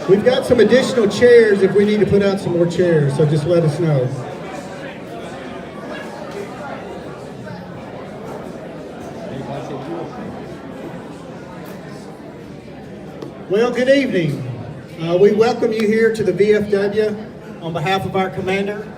We've got some additional chairs if we need to put out some more chairs, so just let us know. Well, good evening. We welcome you here to the VFW on behalf of our commander,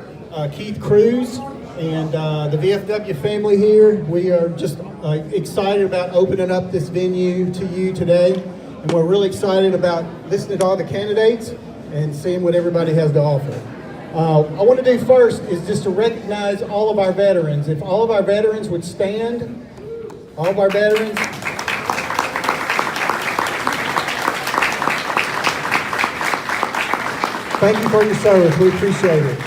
Keith Cruz, and the VFW family here. We are just excited about opening up this venue to you today, and we're really excited about listening to all the candidates and seeing what everybody has to offer. I want to do first is just to recognize all of our veterans. If all of our veterans would stand, all of our veterans. Thank you for your service. We appreciate it.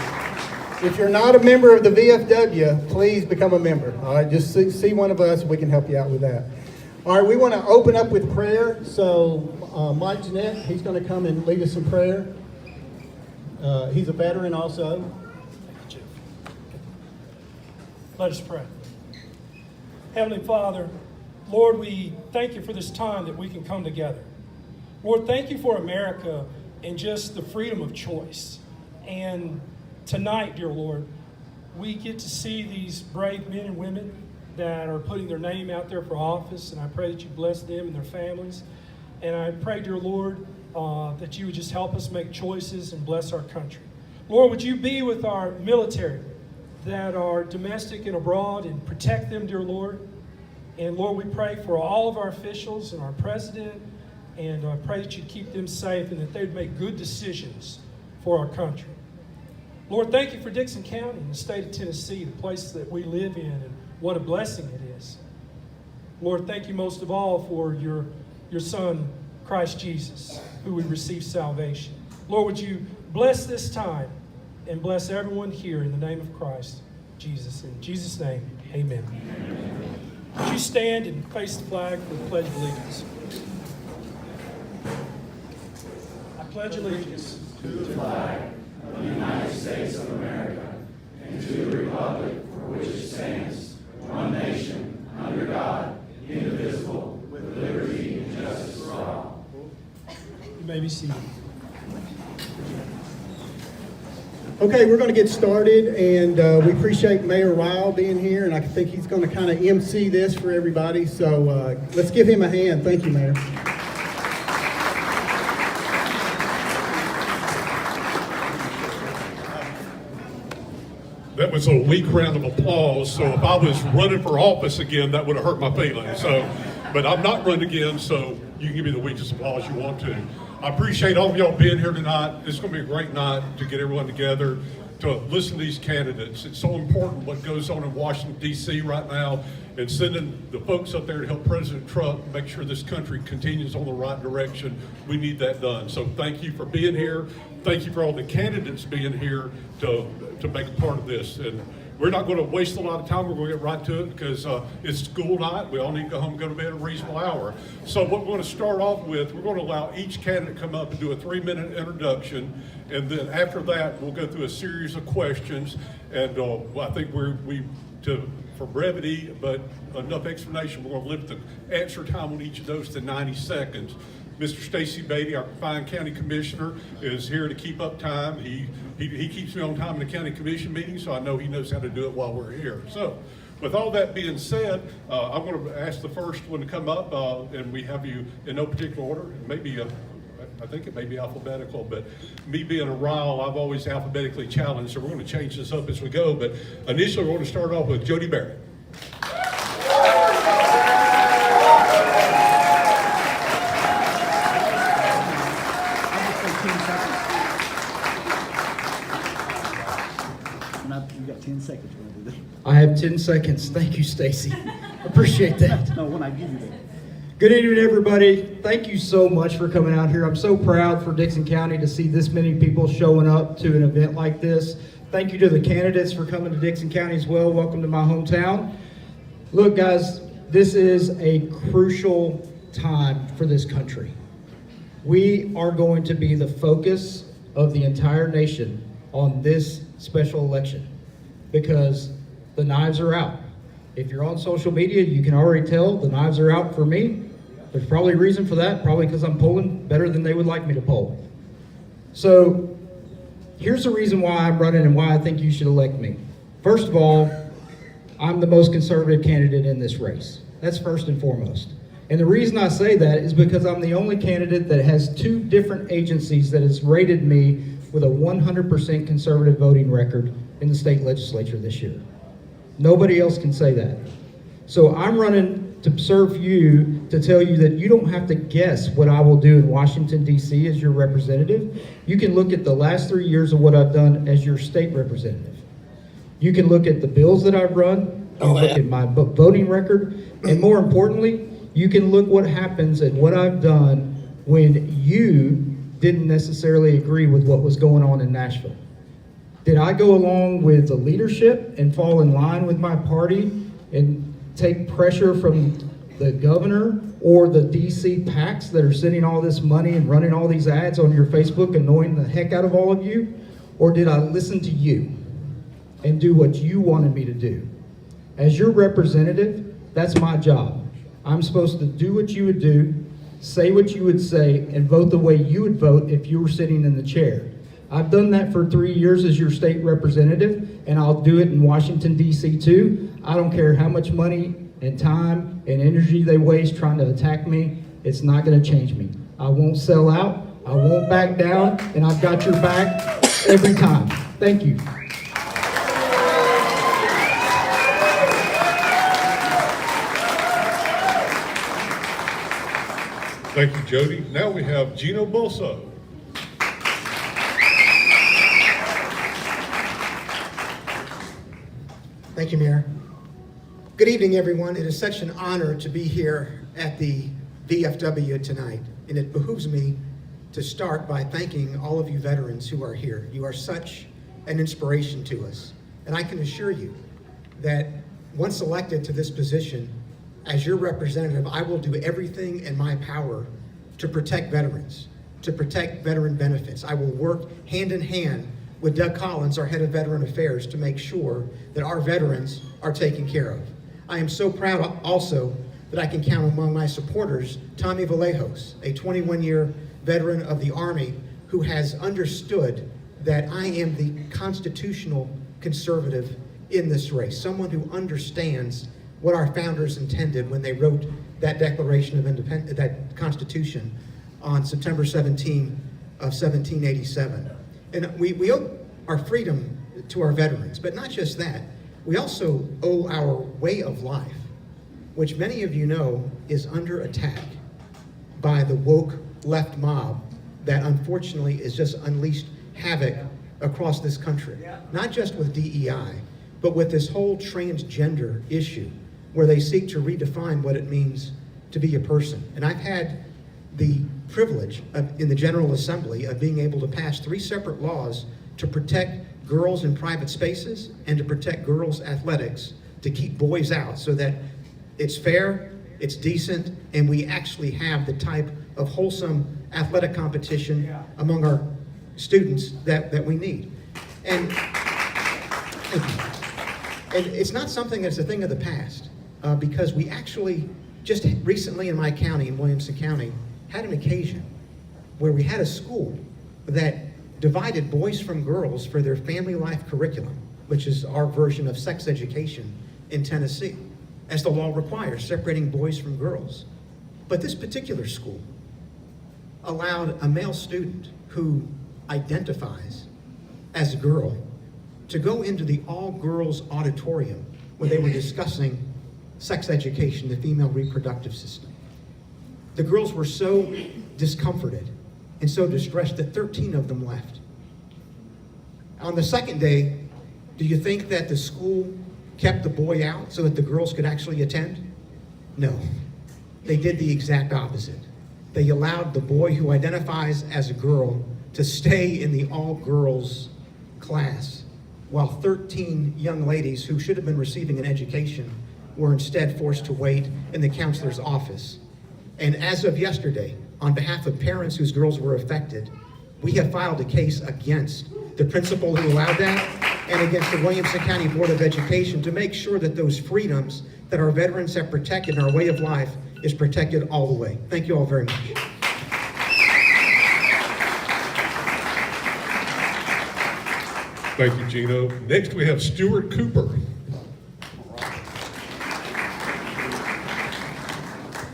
If you're not a member of the VFW, please become a member. All right, just see one of us. We can help you out with that. All right, we want to open up with prayer. So Mike Jeanette, he's going to come and lead us in prayer. He's a veteran also. Let us pray. Heavenly Father, Lord, we thank you for this time that we can come together. Lord, thank you for America and just the freedom of choice. And tonight, dear Lord, we get to see these brave men and women that are putting their name out there for office, and I pray that you bless them and their families. And I pray, dear Lord, that you would just help us make choices and bless our country. Lord, would you be with our military that are domestic and abroad and protect them, dear Lord. And Lord, we pray for all of our officials and our president, and I pray that you keep them safe and that they'd make good decisions for our country. Lord, thank you for Dickson County and the state of Tennessee, the place that we live in, and what a blessing it is. Lord, thank you most of all for your Son, Christ Jesus, who we receive salvation. Lord, would you bless this time and bless everyone here in the name of Christ Jesus. In Jesus' name, amen. Would you stand and face the flag for the Pledge of Allegiance? I pledge allegiance to the flag of the United States of America and to the republic for which it stands, one nation, under God, indivisible, with liberty and justice for all. You may be seated. Okay, we're going to get started, and we appreciate Mayor Ryle being here, and I think he's going to kind of MC this for everybody, so let's give him a hand. Thank you, Mayor. That was a weak round of applause, so if I was running for office again, that would have hurt my feelings. But I'm not running again, so you can give me the weakest applause you want to. I appreciate all of y'all being here tonight. This is going to be a great night to get everyone together to listen to these candidates. It's so important what goes on in Washington, D.C. right now, and sending the folks up there to help President Trump make sure this country continues on the right direction. We need that done. So thank you for being here. Thank you for all the candidates being here to make a part of this. And we're not going to waste a lot of time. We're going to get right to it because it's school night. We all need to go home and go to bed at a reasonable hour. So what we're going to start off with, we're going to allow each candidate to come up and do a 3-minute introduction. And then after that, we'll go through a series of questions. And I think for brevity, but enough explanation, we're going to limit the answer time on each of those to 90 seconds. Mr. Stacy Beatty, our fine county commissioner, is here to keep up time. He keeps me on time in the county commission meeting, so I know he knows how to do it while we're here. So, with all that being said, I'm going to ask the first one to come up, and we have you in no particular order. Maybe I think it may be alphabetical, but me being a Ryle, I've always alphabetically challenged, so we're going to change this up as we go. But initially, we're going to start off with Jody Barrett. You got 10 seconds. You want to do that? I have 10 seconds. Thank you, Stacy. Appreciate that. No, when I give you that. Good evening, everybody. Thank you so much for coming out here. I'm so proud for Dickson County to see this many people showing up to an event like this. Thank you to the candidates for coming to Dickson County as well. Welcome to my hometown. Look, guys, this is a crucial time for this country. We are going to be the focus of the entire nation on this special election because the knives are out. If you're on social media, you can already tell the knives are out for me. There's probably a reason for that, probably because I'm polling better than they would like me to poll. So here's the reason why I'm running and why I think you should elect me. First of all, I'm the most conservative candidate in this race. That's first and foremost. And the reason I say that is because I'm the only candidate that has 2 different agencies that has rated me with a 100% conservative voting record in the state legislature this year. Nobody else can say that. So I'm running to serve you, to tell you that you don't have to guess what I will do in Washington, D.C. as your representative. You can look at the last 3 years of what I've done as your state representative. You can look at the bills that I've run, you can look at my voting record, and more importantly, you can look what happens and what I've done when you didn't necessarily agree with what was going on in Nashville. Did I go along with the leadership and fall in line with my party and take pressure from the governor or the DC PACs that are sending all this money and running all these ads on your Facebook, annoying the heck out of all of you? Or did I listen to you and do what you wanted me to do? As your representative, that's my job. I'm supposed to do what you would do, say what you would say, and vote the way you would vote if you were sitting in the chair. I've done that for 3 years as your state representative, and I'll do it in Washington, D.C. too. I don't care how much money and time and energy they waste trying to attack me. It's not going to change me. I won't sell out, I won't back down, and I've got your back every time. Thank you. Thank you, Jody. Now we have Gino Bulso. Thank you, Mayor. Good evening, everyone. It is such an honor to be here at the VFW tonight, and it behooves me to start by thanking all of you veterans who are here. You are such an inspiration to us, and I can assure you that once elected to this position, as your representative, I will do everything in my power to protect veterans, to protect veteran benefits. I will work hand in hand with Doug Collins, our head of Veteran Affairs, to make sure that our veterans are taken care of. I am so proud also that I can count among my supporters Tommy Vallejos, a 21-year veteran of the Army who has understood that I am the constitutional conservative in this race, someone who understands what our founders intended when they wrote that Declaration of Independence, that Constitution on September 17 of 1787. And we owe our freedom to our veterans, but not just that. We also owe our way of life, which many of you know is under attack by the woke left mob that unfortunately is just unleashed havoc across this country. Not just with DEI, but with this whole transgender issue, where they seek to redefine what it means to be a person. And I've had the privilege in the General Assembly of being able to pass 3 separate laws to protect girls in private spaces and to protect girls' athletics, to keep boys out so that it's fair, it's decent, and we actually have the type of wholesome athletic competition among our students that we need. And it's not something that's a thing of the past, because we actually, just recently in my county, in Williamson County, had an occasion where we had a school that divided boys from girls for their family life curriculum, which is our version of sex education in Tennessee, as the law requires, separating boys from girls. But this particular school allowed a male student who identifies as a girl to go into the all-girls auditorium where they were discussing sex education, the female reproductive system. The girls were so discomforted and so distressed that 13 of them left. On the second day, do you think that the school kept the boy out so that the girls could actually attend? No. They did the exact opposite. They allowed the boy who identifies as a girl to stay in the all-girls class, while 13 young ladies who should have been receiving an education were instead forced to wait in the counselor's office. And as of yesterday, on behalf of parents whose girls were affected, we have filed a case against the principal who allowed that and against the Williamson County Board of Education to make sure that those freedoms that our veterans have protected in our way of life is protected all the way. Thank you all very much. Thank you, Gino. Next, we have Stuart Cooper.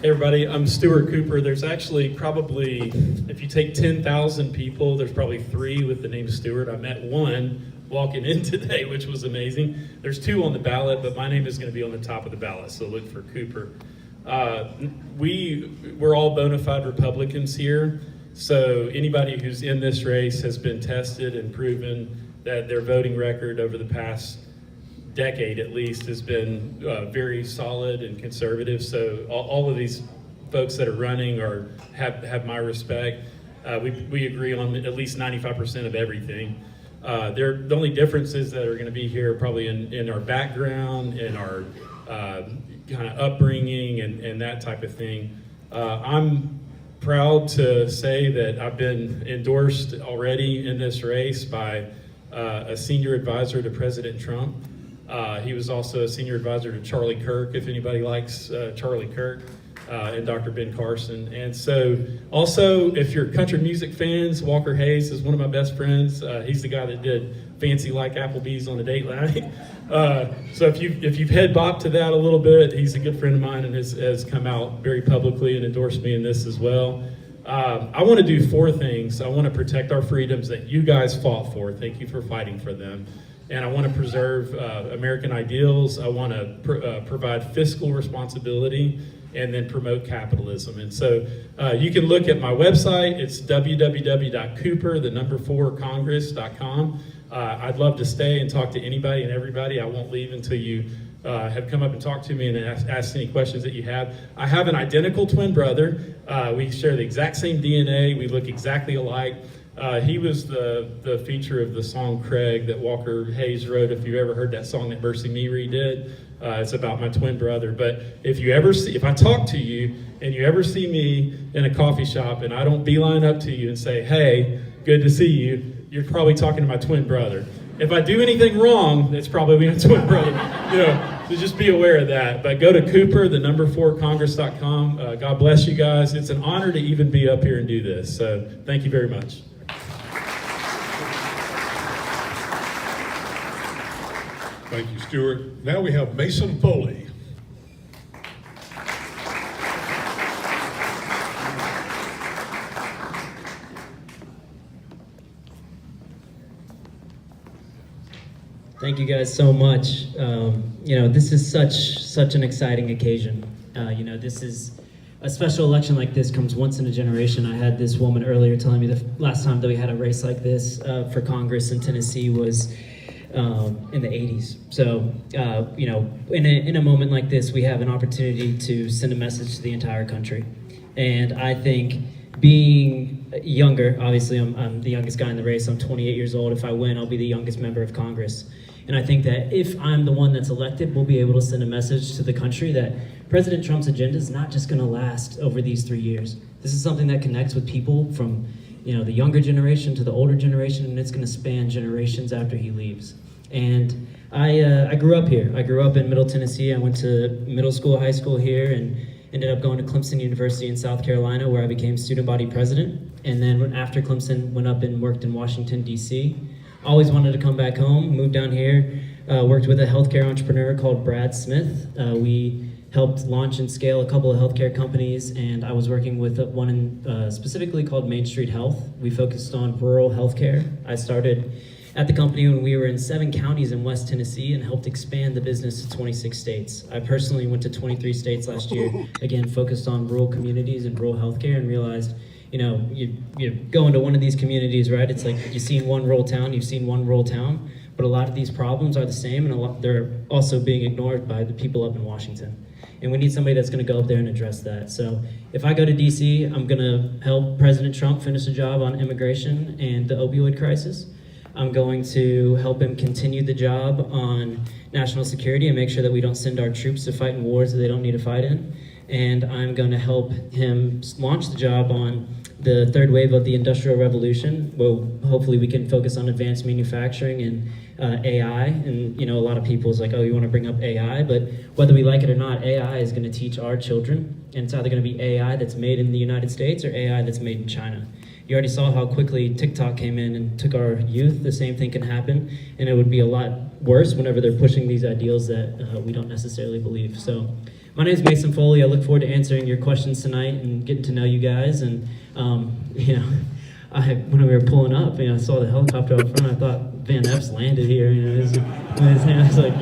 Hey everybody, I'm Stuart Cooper. There's actually probably, if you take 10,000 people, there's probably 3 with the name Stuart. I met 1 walking in today, which was amazing. There's 2 on the ballot, but my name is going to be on the top of the ballot, so look for Cooper. We're all bona fide Republicans here, so anybody who's in this race has been tested and proven that their voting record over the past decade at least has been very solid and conservative. So all of these folks that are running have my respect. We agree on at least 95% of everything. The only differences that are going to be here probably in our background, in our kind of upbringing and that type of thing. I'm proud to say that I've been endorsed already in this race by a senior advisor to President Trump. He was also a senior advisor to Charlie Kirk, if anybody likes Charlie Kirk, and Dr. Ben Carson. And so also, if you're country music fans, Walker Hayes is one of my best friends. He's the guy that did Fancy Like Applebee's on the date night. So if you've head bopped to that a little bit, he's a good friend of mine and has come out very publicly and endorsed me in this as well. I want to do 4 things. I want to protect our freedoms that you guys fought for. Thank you for fighting for them. And I want to preserve American ideals. I want to provide fiscal responsibility and then promote capitalism. And so you can look at my website. It's www.cooper4congress.com. I'd love to stay and talk to anybody and everybody. I won't leave until you have come up and talked to me and asked any questions that you have. I have an identical twin brother. We share the exact same DNA. We look exactly alike. He was the feature of the song Craig that Walker Hayes wrote. If you ever heard that song that Mercy Me redid, it's about my twin brother. But if I talk to you and you ever see me in a coffee shop and I don't beeline up to you and say, hey, good to see you, you're probably talking to my twin brother. If I do anything wrong, it's probably my twin brother. So just be aware of that. But go to Cooper, the number 4congress.com. God bless you guys. It's an honor to even be up here and do this. So thank you very much. Thank you, Stuart. Now we have Mason Foley. Thank you guys so much. This is such an exciting occasion. This is a special election like this comes once in a generation. I had this woman earlier telling me the last time that we had a race like this for Congress in Tennessee was in the 80s. So, in a moment like this, we have an opportunity to send a message to the entire country. And I think being younger, obviously I'm the youngest guy in the race, I'm 28 years old. If I win, I'll be the youngest member of Congress. And I think that if I'm the one that's elected, we'll be able to send a message to the country that President Trump's agenda is not just gonna last over these 3 years. This is something that connects with people from the younger generation to the older generation, and it's gonna span generations after he leaves. And I grew up here. I grew up in Middle Tennessee. I went to middle school, high school here, and ended up going to Clemson University in South Carolina, where I became student body president. And then after Clemson, went up and worked in Washington, D.C. Always wanted to come back home, moved down here, worked with a healthcare entrepreneur called Brad Smith. We helped launch and scale a couple of healthcare companies, and I was working with one specifically called Main Street Health. We focused on rural healthcare. I started at the company when we were in 7 counties in West Tennessee and helped expand the business to 26 states. I personally went to 23 states last year, again, focused on rural communities and rural healthcare, and realized, you go into one of these communities, right? It's like you've seen one rural town, but a lot of these problems are the same, and they're also being ignored by the people up in Washington. And we need somebody that's gonna go up there and address that. So if I go to DC, I'm gonna help President Trump finish a job on immigration and the opioid crisis. I'm going to help him continue the job on national security and make sure that we don't send our troops to fight in wars that they don't need to fight in. And I'm going to help him launch the job on the third wave of the Industrial Revolution. Well, hopefully we can focus on advanced manufacturing and AI. And a lot of people is like, oh, you want to bring up AI? But whether we like it or not, AI is going to teach our children. And it's either going to be AI that's made in the United States or AI that's made in China. you already saw how quickly TikTok came in and took our youth. The same thing can happen, and it would be a lot worse whenever they're pushing these ideals that we don't necessarily believe. So my name is Mason Foley. I look forward to answering your questions tonight and getting to know you guys. And you know, when we were pulling up, I saw the helicopter up front. I thought VanEpps landed here. I was like,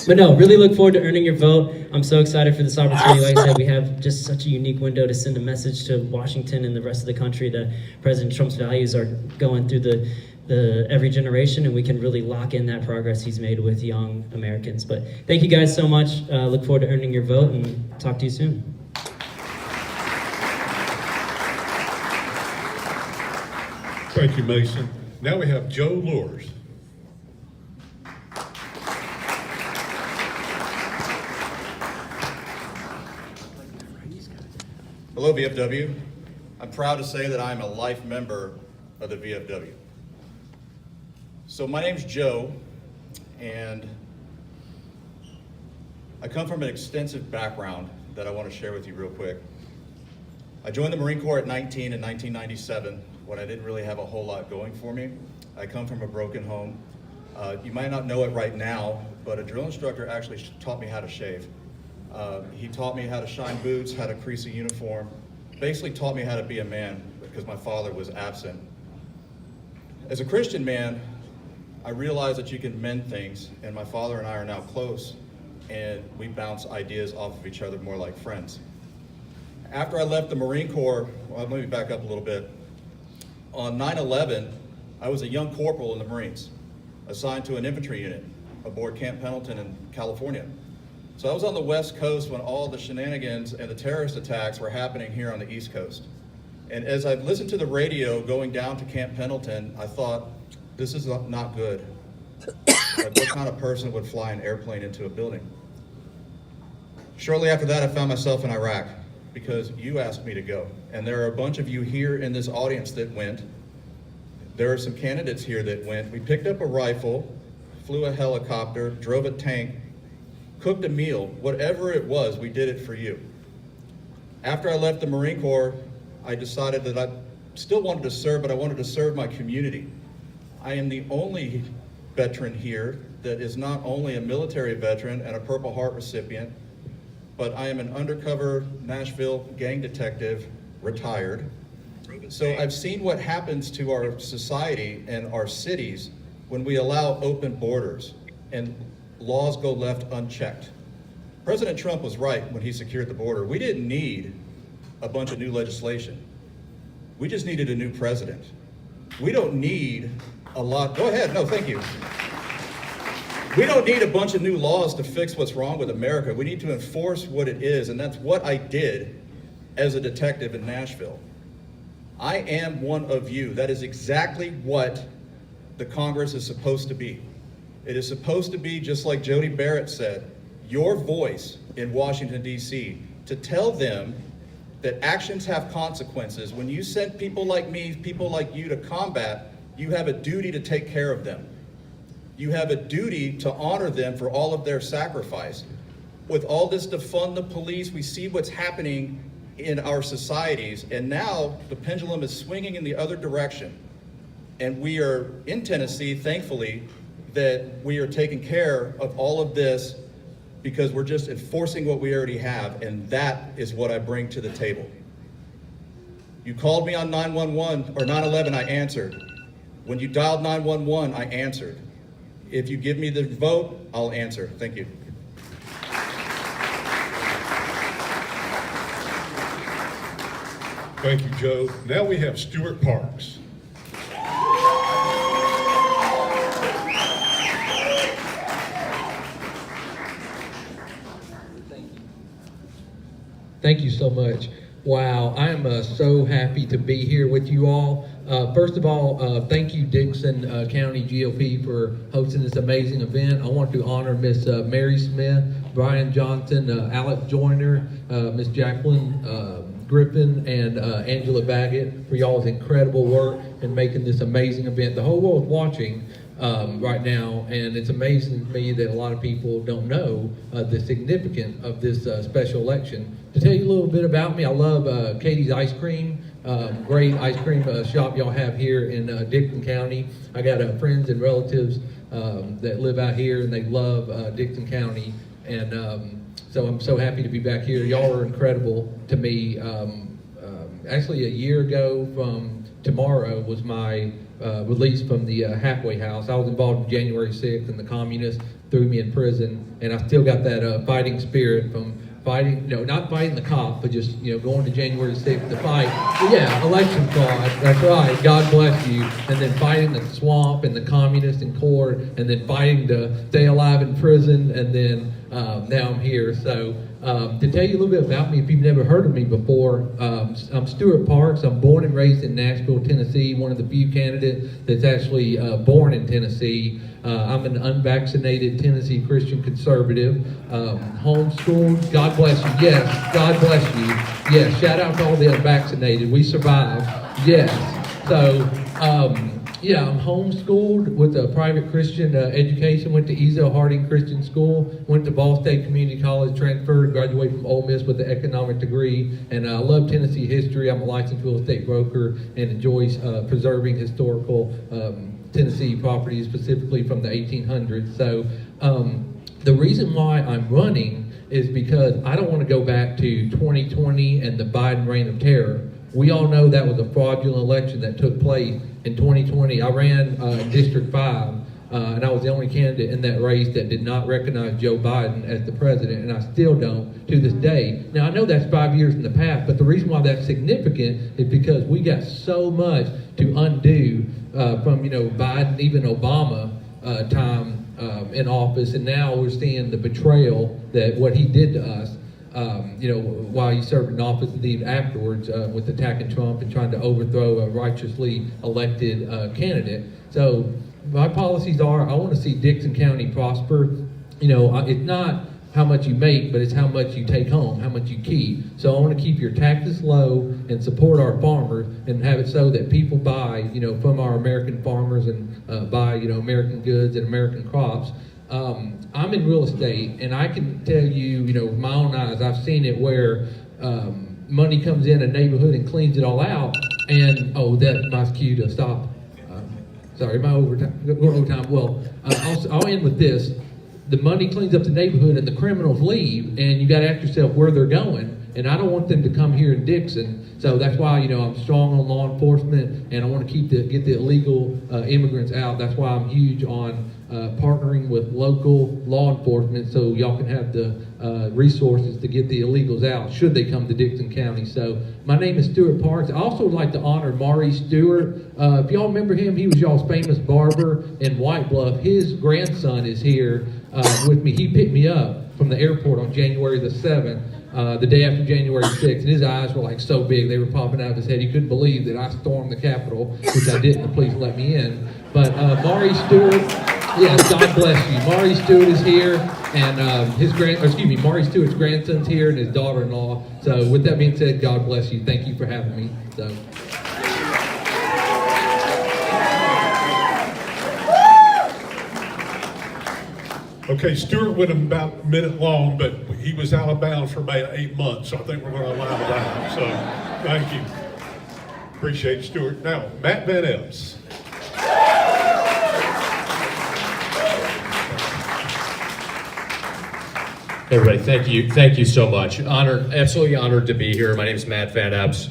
but no, really look forward to earning your vote. I'm so excited for this opportunity. Like I said, we have just such a unique window to send a message to Washington and the rest of the country that President Trump's values are going through the every generation, and we can really lock in that progress he's made with young Americans. But thank you guys so much. Look forward to earning your vote, and talk to you soon. Thank you, Mason. Now we have Joe Lures. Hello, VFW. I'm proud to say that I'm a life member of the VFW. So my name's Joe, and I come from an extensive background that I want to share with you real quick. I joined the Marine Corps at 19 in 1997 when I didn't really have a whole lot going for me. I come from a broken home. You might not know it right now, but a drill instructor actually taught me how to shave. He taught me how to shine boots, how to crease a uniform, basically taught me how to be a man because my father was absent. As a Christian man, I realized that you can mend things, and my father and I are now close, and we bounce ideas off of each other more like friends. After I left the Marine Corps, well, let me back up a little bit. On 9/11, I was a young corporal in the Marines, assigned to an infantry unit aboard Camp Pendleton in California. So I was on the West Coast when all the shenanigans and the terrorist attacks were happening here on the East Coast. And as I listened to the radio going down to Camp Pendleton, I thought, this is not good. Like, what kind of person would fly an airplane into a building? Shortly after that, I found myself in Iraq because you asked me to go. And there are a bunch of you here in this audience that went. There are some candidates here that went. We picked up a rifle, flew a helicopter, drove a tank, cooked a meal, whatever it was, we did it for you. After I left the Marine Corps, I decided that I still wanted to serve, but I wanted to serve my community. I am the only veteran here that is not only a military veteran and a Purple Heart recipient, but I am an undercover Nashville gang detective, retired. So I've seen what happens to our society and our cities when we allow open borders and laws go left unchecked. President Trump was right when he secured the border. We didn't need a bunch of new legislation. We just needed a new president. We don't need a lot, go ahead, no, thank you. We don't need a bunch of new laws to fix what's wrong with America. We need to enforce what it is, and that's what I did as a detective in Nashville. I am one of you. That is exactly what the Congress is supposed to be. It is supposed to be, just like Jody Barrett said, your voice in Washington, D.C., to tell them that actions have consequences. When you send people like me, people like you to combat, you have a duty to take care of them. You have a duty to honor them for all of their sacrifice. With all this defund the police, we see what's happening in our societies, and now the pendulum is swinging in the other direction. And we are in Tennessee, thankfully, that we are taking care of all of this because we're just enforcing what we already have, and that is what I bring to the table. You called me on 911 or 9/11, I answered. When you dialed 911, I answered. If you give me the vote, I'll answer. Thank you. Thank you, Joe. Now we have Stuart Parks. Thank you so much. Wow, I am so happy to be here with you all. First of all, thank you, Dickson County GOP, for hosting this amazing event. I want to honor Miss Mary Smith, Brian Johnson, Alex Joyner, Miss Jacqueline Griffin, and Angela Baggett for y'all's incredible work in making this amazing event. The whole world's watching right now, and it's amazing to me that a lot of people don't know the significance of this special election. To tell you a little bit about me, I love Katie's Ice Cream. great ice cream shop y'all have here in Dickson County. I got friends and relatives that live out here, and they love Dickson County. And so I'm so happy to be back here. Y'all are incredible to me. Actually, a year ago from tomorrow was my release from the halfway house. I was involved in January 6th, and the communists threw me in prison, and I still got that fighting spirit from fighting, not fighting the cop, but just, going to January 6th to fight. But yeah, election fraud, that's right, God bless you. And then fighting the swamp and the communists in court, and then fighting to stay alive in prison, and then now I'm here. So to tell you a little bit about me, if you've never heard of me before, I'm Stuart Parks. I'm born and raised in Nashville, Tennessee, one of the few candidates that's actually born in Tennessee. I'm an unvaccinated Tennessee Christian conservative, homeschooled. God bless you. Yes, God bless you. Yes, shout out to all the unvaccinated. We survived. Yes. So, yeah, I'm homeschooled with a private Christian education. Went to Ezel Harding Christian School. Went to Ball State Community College. Transferred. Graduated from Ole Miss with an economic degree. And I love Tennessee history. I'm a licensed real estate broker and enjoy preserving historical Tennessee properties, specifically from the 1800s. So the reason why I'm running is because I don't want to go back to 2020 and the Biden reign of terror. We all know that was a fraudulent election that took place in 2020. I ran District 5, and I was the only candidate in that race that did not recognize Joe Biden as the president, and I still don't to this day. Now, I know that's 5 years in the past, but the reason why that's significant is because we got so much to undo from, Biden, even Obama time in office, and now we're seeing the betrayal that what he did to us. While he served in office, indeed afterwards, with attacking Trump and trying to overthrow a righteously elected candidate. So my policies are, I want to see Dickson County prosper. It's not how much you make, but it's how much you take home, how much you keep. So I want to keep your taxes low and support our farmers and have it so that people buy, from our American farmers and buy, American goods and American crops. I'm in real estate, and I can tell you, with my own eyes, I've seen it where money comes in a neighborhood and cleans it all out, and, that's my cue to stop. Sorry, my overtime, going overtime. Well, I'll end with this. The money cleans up the neighborhood, and the criminals leave, and you got to ask yourself where they're going. And I don't want them to come here in Dickson. So that's why, I'm strong on law enforcement, and I want to get the illegal immigrants out. That's why I'm huge on partnering with local law enforcement so y'all can have the resources to get the illegals out should they come to Dickson County. So my name is Stuart Parks. I also would like to honor Maury Stewart. If y'all remember him, he was y'all's famous barber in White Bluff. His grandson is here with me. He picked me up from the airport on January the 7th. The day after January 6th, and his eyes were like so big, they were popping out of his head. He couldn't believe that I stormed the Capitol, which I didn't. The police let me in. But Maury Stewart, yes, God bless you. Maury Stewart is here, and Maury Stewart's grandson's here, and his daughter-in-law. So with that being said, God bless you. Thank you for having me. So. Okay, Stuart went about a minute long, but he was out of bounds for about 8 months, so I think we're going to allow that. So, thank you. Appreciate it, Stuart. Now, Matt VanEpps. Everybody, thank you so much. Absolutely honored to be here. My name is Matt VanEpps.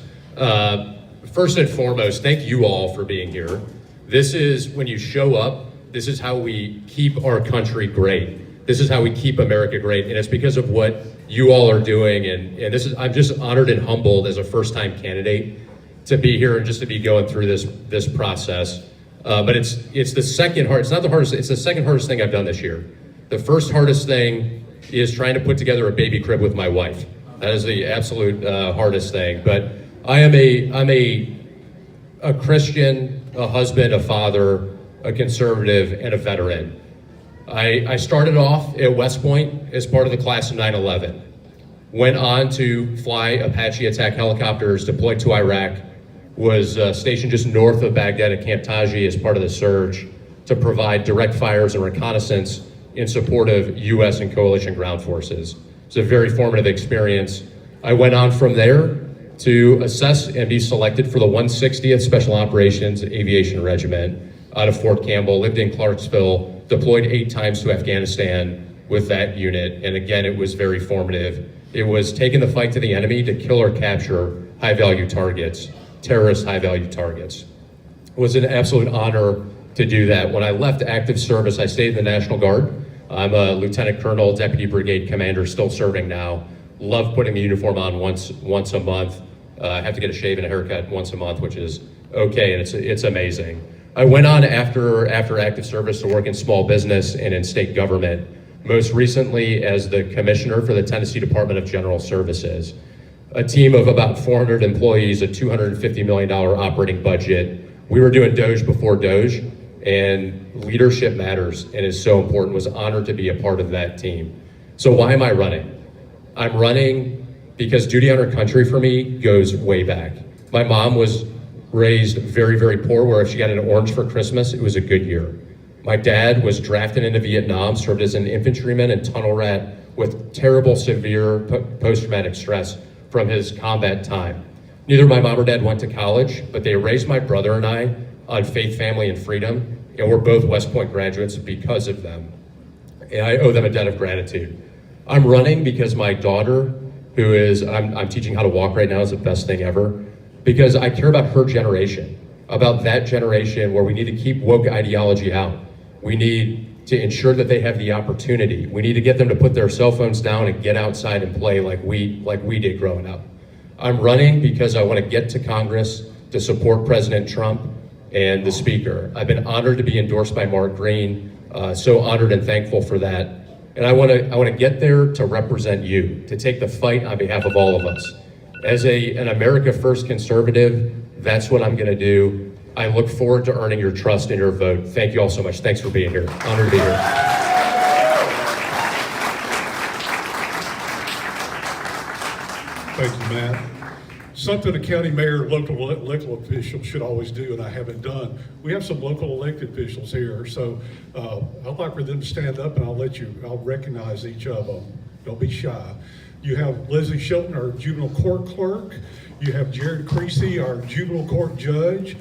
First and foremost, thank you all for being here. This is, when you show up, this is how we keep our country great. This is how we keep America great, and it's because of what you all are doing. And I'm just honored and humbled as a first-time candidate to be here and just to be going through this process. But it's the second hard. It's not the hardest. It's the second hardest thing I've done this year. The first hardest thing is trying to put together a baby crib with my wife. That is the absolute hardest thing. But I'm a Christian, a husband, a father, a conservative, and a veteran. I started off at West Point as part of the class of 9/11. Went on to fly Apache attack helicopters deployed to Iraq. Was stationed just north of Baghdad at Camp Taji as part of the surge to provide direct fires and reconnaissance in support of U.S. and coalition ground forces. It's a very formative experience. I went on from there to assess and be selected for the 160th Special Operations Aviation Regiment out of Fort Campbell. Lived in Clarksville, deployed 8 times to Afghanistan with that unit, and again, it was very formative. It was taking the fight to the enemy to kill or capture high-value targets, terrorist high-value targets. It was an absolute honor to do that. When I left active service, I stayed in the National Guard. I'm a lieutenant colonel, deputy brigade commander, still serving now. Love putting the uniform on once a month. I have to get a shave and a haircut once a month, which is okay, and it's amazing. I went on after active service to work in small business and in state government, most recently as the commissioner for the Tennessee Department of General Services. A team of about 400 employees, a $250 million operating budget. We were doing Doge before Doge, and leadership matters and is so important. Was honored to be a part of that team. So why am I running? I'm running because duty on our country for me goes way back. My mom was raised very, very poor, where if she got an orange for Christmas, it was a good year. My dad was drafted into Vietnam, served as an infantryman and tunnel rat with terrible, severe post-traumatic stress from his combat time. Neither my mom or dad went to college, but they raised my brother and I on faith, family, and freedom, and we're both West Point graduates because of them. And I owe them a debt of gratitude. I'm running because my daughter, who is, I'm teaching how to walk right now, is the best thing ever, because I care about her generation, about that generation where we need to keep woke ideology out. We need to ensure that they have the opportunity. We need to get them to put their cell phones down and get outside and play like we did growing up. I'm running because I want to get to Congress to support President Trump and the Speaker. I've been honored to be endorsed by Mark Green, so honored and thankful for that. And I want to get there to represent you, to take the fight on behalf of all of us. As an America First conservative, that's what I'm going to do. I look forward to earning your trust and your vote. Thank you all so much. Thanks for being here. Honored to be here. Thank you, Matt. Something a county mayor, local elected official should always do, and I haven't done. We have some local elected officials here, so I'd like for them to stand up, and I'll recognize each of them. Don't be shy. You have Leslie Shelton, our juvenile court clerk. You have Jared Creasy, our juvenile court judge.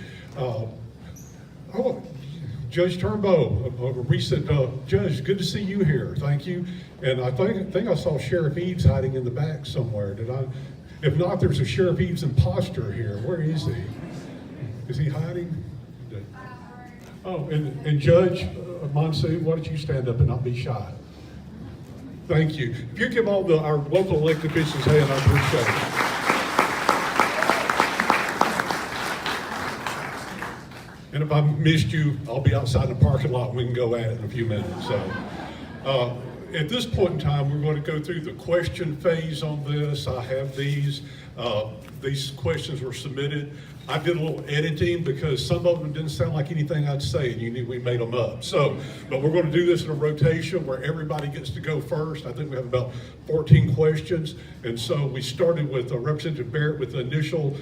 Judge Turnbow, a recent judge. Good to see you here. Thank you. And I think I saw Sheriff Eaves hiding in the back somewhere. Did I? If not, there's a Sheriff Eaves imposter here. Where is he? Is he hiding? Oh, and Judge Monsoon, why don't you stand up and not be shy? Thank you. If you give all our local elected officials a hand, I appreciate it. And if I missed you, I'll be outside the parking lot and we can go at it in a few minutes. So, at this point in time, we're going to go through the question phase on this. I have these. These questions were submitted. I did a little editing because some of them didn't sound like anything I'd say, and you knew we made them up. So, but we're going to do this in a rotation where everybody gets to go first. I think we have about 14 questions, and so we started with Representative Barrett with the initial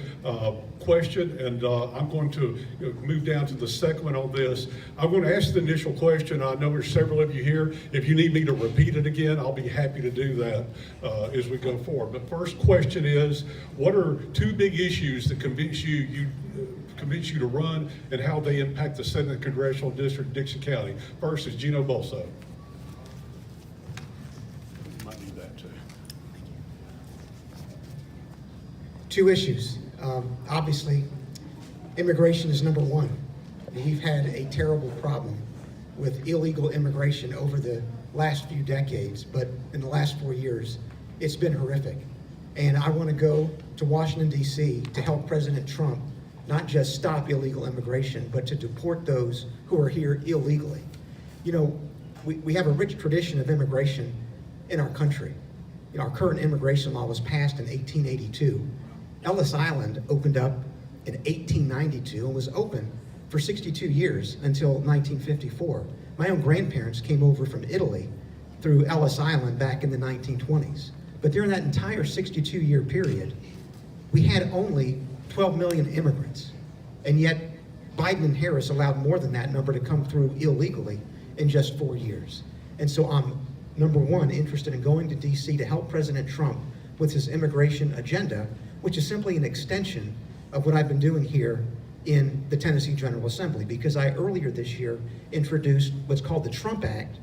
question, and I'm going to move down to the second one on this. I'm going to ask the initial question. I know there's several of you here. If you need me to repeat it again, I'll be happy to do that as we go forward. But first question is, what are 2 big issues that convince you to run, and how they impact the 7th Congressional District, Dickson County? First is Gino Bulso. Might need that too. 2 issues. Obviously, immigration is number 1. We've had a terrible problem with illegal immigration over the last few decades, but in the last 4 years, it's been horrific. And I want to go to Washington, D.C. to help President Trump not just stop illegal immigration, but to deport those who are here illegally. You know, we have a rich tradition of immigration in our country. You know, our current immigration law was passed in 1882. Ellis Island opened up in 1892 and was open for 62 years until 1954. My own grandparents came over from Italy through Ellis Island back in the 1920s. But during that entire 62-year period, we had only 12 million immigrants. And yet, Biden and Harris allowed more than that number to come through illegally in just 4 years. And so I'm, number 1, interested in going to D.C. to help President Trump with his immigration agenda, which is simply an extension of what I've been doing here in the Tennessee General Assembly, because I earlier this year introduced what's called the Trump Act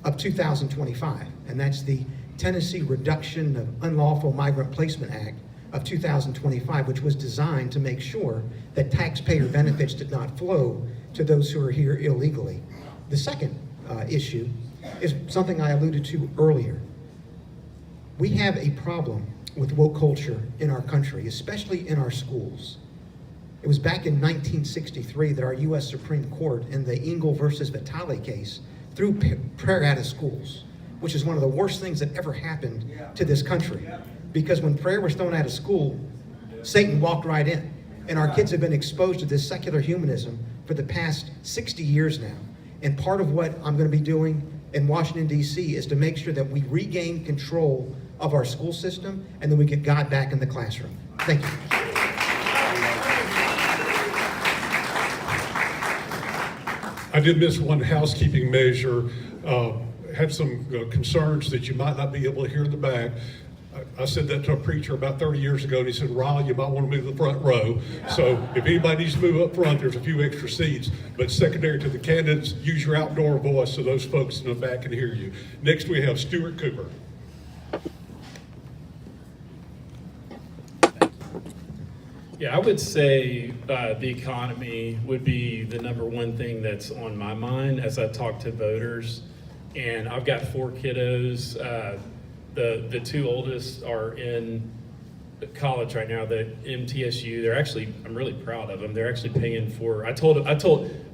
of 2025, and that's the Tennessee Reduction of Unlawful Migrant Placement Act of 2025, which was designed to make sure that taxpayer benefits did not flow to those who are here illegally. The second issue is something I alluded to earlier. We have a problem with woke culture in our country, especially in our schools. It was back in 1963 that our U.S. Supreme Court in the Engel versus Vitale case threw prayer out of schools, which is one of the worst things that ever happened to this country. Because when prayer was thrown out of school, Satan walked right in. And our kids have been exposed to this secular humanism for the past 60 years now. And part of what I'm going to be doing in Washington, D.C. is to make sure that we regain control of our school system and then we get God back in the classroom. Thank you. I did miss one housekeeping measure. Had some concerns that you might not be able to hear in the back. I said that to a preacher about 30 years ago, and he said, Ron, you might want to move to the front row. So if anybody needs to move up front, there's a few extra seats. But secondary to the candidates, use your outdoor voice so those folks in the back can hear you. Next, we have Stuart Cooper. Yeah, I would say the economy would be the number one thing that's on my mind as I talk to voters. And I've got 4 kiddos. The 2 oldest are in college right now, the MTSU. They're actually, I'm really proud of them. They're actually paying for, I told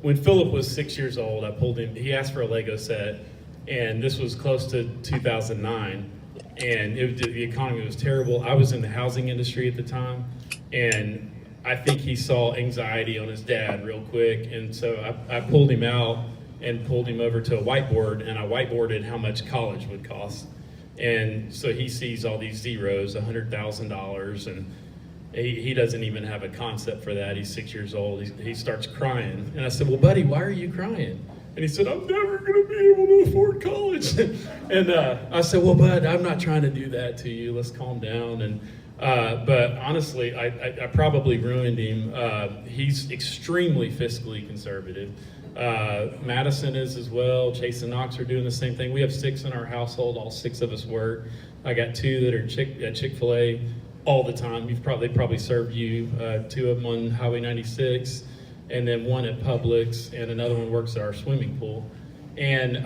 when Philip was 6 years old, I pulled him, he asked for a Lego set, and this was close to 2009. And the economy was terrible. I was in the housing industry at the time, and I think he saw anxiety on his dad real quick. And so I pulled him out and pulled him over to a whiteboard, and I whiteboarded how much college would cost. And so he sees all these zeros, $100,000, and he doesn't even have a concept for that. He's 6 years old. He starts crying. And I said, well, buddy, why are you crying? And he said, I'm never going to be able to afford college. And I said, well, bud, I'm not trying to do that to you. Let's calm down. And but honestly, I probably ruined him. He's extremely fiscally conservative. Madison is as well. Chase and Knox are doing the same thing. We have 6 in our household. All 6 of us work. I got 2 that are at Chick-fil-A all the time. They probably served you. 2 of them on Highway 96, and then 1 at Publix, and another one works at our swimming pool. And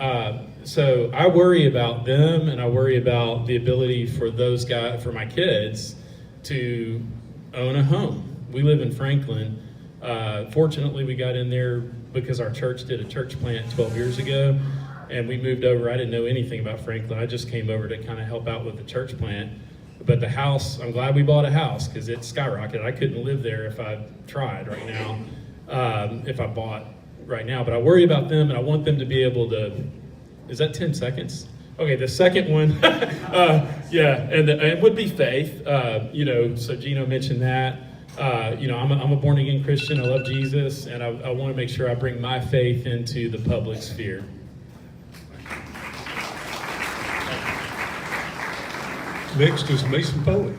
so I worry about them, and I worry about the ability for those guys, for my kids, to own a home. We live in Franklin. Fortunately, we got in there because our church did a church plant 12 years ago, and we moved over. I didn't know anything about Franklin. I just came over to kind of help out with the church plant. But the house, I'm glad we bought a house because it skyrocketed. I couldn't live there if I tried right now, if I bought right now. But I worry about them, and I want them to be able to, is that 10 seconds? Okay, the second one, yeah, and it would be faith. So Gino mentioned that. I'm a born again Christian. I love Jesus, and I want to make sure I bring my faith into the public sphere. Next is Mason Foley.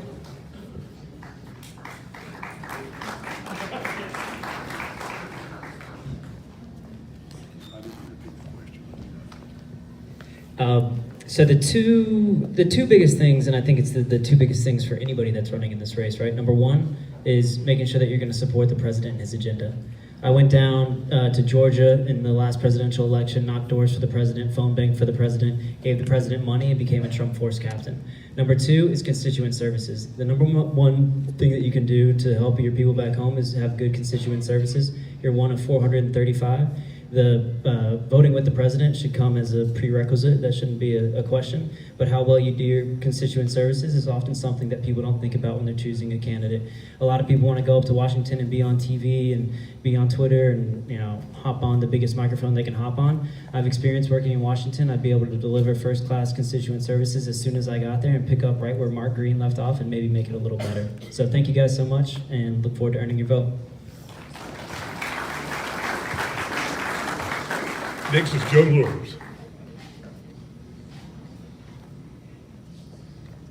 So the two biggest things, and I think it's the 2 biggest things for anybody that's running in this race, right? Number 1 is making sure that you're going to support the president and his agenda. I went down to Georgia in the last presidential election, knocked doors for the president, phone banged for the president, gave the president money, and became a Trump force captain. Number 2 is constituent services. The number 1 thing that you can do to help your people back home is have good constituent services. You're one of 435. The voting with the president should come as a prerequisite. That shouldn't be a question. But how well you do your constituent services is often something that people don't think about when they're choosing a candidate. A lot of people want to go up to Washington and be on TV and be on Twitter and hop on the biggest microphone they can hop on. I've experienced working in Washington. I'd be able to deliver first-class constituent services as soon as I got there and pick up right where Mark Green left off and maybe make it a little better. So thank you guys so much, and look forward to earning your vote. Next is Joe Lewis.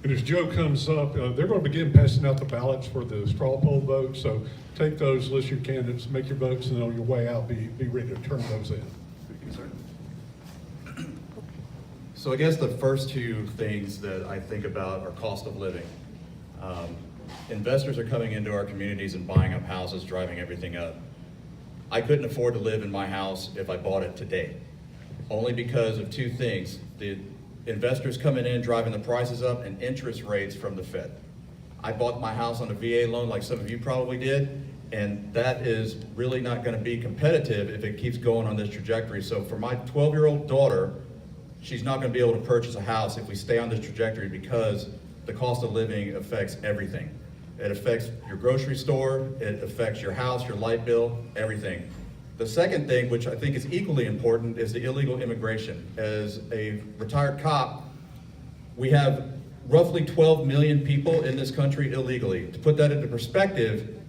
And as Joe comes up, they're going to begin passing out the ballots for the straw poll vote. So take those, list your candidates, make your votes, and on your way out, be ready to turn those in. So I guess the first two things that I think about are cost of living. Investors are coming into our communities and buying up houses, driving everything up. I couldn't afford to live in my house if I bought it today, only because of two things: the investors coming in, driving the prices up, and interest rates from the Fed. I bought my house on a VA loan like some of you probably did, and that is really not going to be competitive if it keeps going on this trajectory. So for my 12-year-old daughter, she's not going to be able to purchase a house if we stay on this trajectory, because the cost of living affects everything. It affects your grocery store, it affects your house, your light bill, everything. The second thing, which I think is equally important, is the illegal immigration. As a retired cop, we have roughly 12 million people in this country illegally. To put that into perspective,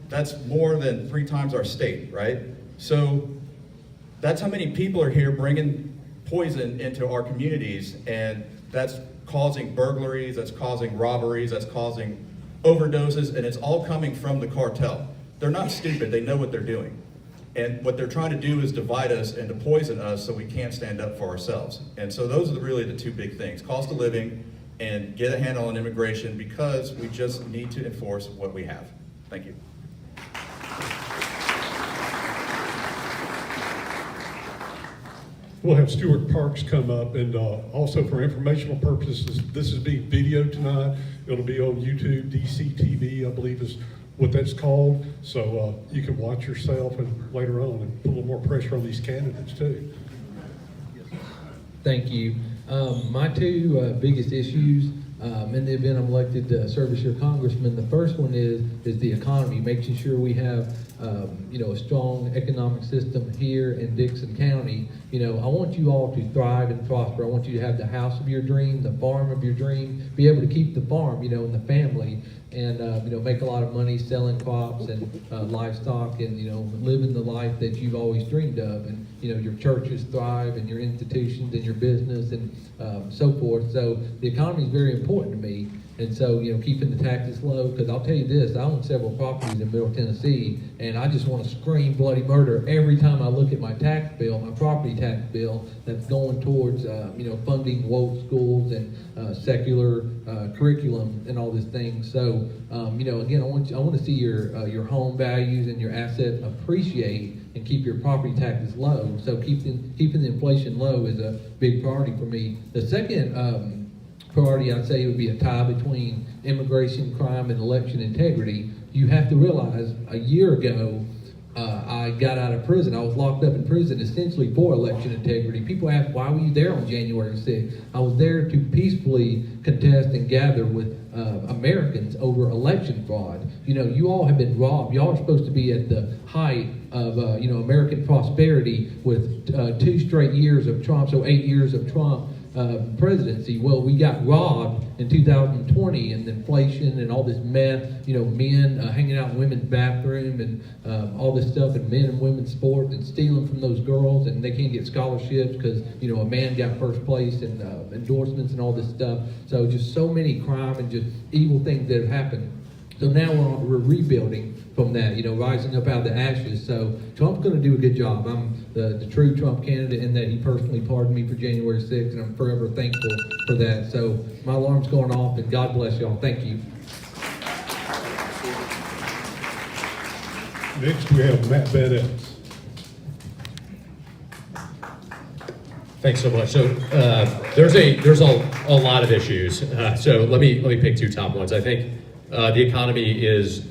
that's more than 3 times our state, right? So that's how many people are here bringing poison into our communities, and that's causing burglaries, that's causing robberies, that's causing overdoses, and it's all coming from the cartel. They're not stupid, they know what they're doing. And what they're trying to do is divide us and to poison us so we can't stand up for ourselves. And so those are really the two big things: cost of living and get a handle on immigration, because we just need to enforce what we have. Thank you. We'll have Stuart Parks come up, and also for informational purposes, this is being videoed tonight. It'll be on YouTube, DCTV, I believe is what that's called. So you can watch yourself and later on and put a little more pressure on these candidates too. Thank you. My two biggest issues in the event I'm elected to serve as your congressman, the first one is the economy, making sure we have a strong economic system here in Dickson County. I want you all to thrive and prosper. I want you to have the house of your dream, the farm of your dream, be able to keep the farm, and the family, and make a lot of money selling crops and livestock, and living the life that you've always dreamed of, and your churches thrive, and your institutions, and your business, and so forth. So the economy is very important to me. And so, keeping the taxes low, because I'll tell you this, I own several properties in Middle Tennessee, and I just want to scream bloody murder every time I look at my tax bill, my property tax bill, that's going towards, funding woke schools and secular curriculum and all these things. So, again, I want to see your home values and your assets appreciate and keep your property taxes low. So keeping the inflation low is a big priority for me. The second priority, I'd say, would be a tie between immigration, crime, and election integrity. You have to realize, a year ago, I got out of prison. I was locked up in prison essentially for election integrity. People ask, why were you there on January 6th? I was there to peacefully contest and gather with Americans over election fraud. You all have been robbed. Y'all are supposed to be at the height of American prosperity with 2 straight years of Trump, so 8 years of Trump presidency. Well, we got robbed in 2020, and the inflation and all this mess, men hanging out in women's bathroom and all this stuff, and men and women's sports, and stealing from those girls, and they can't get scholarships because a man got first place and endorsements and all this stuff. So just so many crime and just evil things that have happened. So now we're rebuilding from that, rising up out of the ashes. So Trump's going to do a good job. I'm the true Trump candidate in that he personally pardoned me for January 6th, and I'm forever thankful for that. So my alarm's going off, and God bless y'all. Thank you. Next we have Matt VanEpps. Thanks so much. So there's a lot of issues. So let me pick 2 top ones. I think the economy is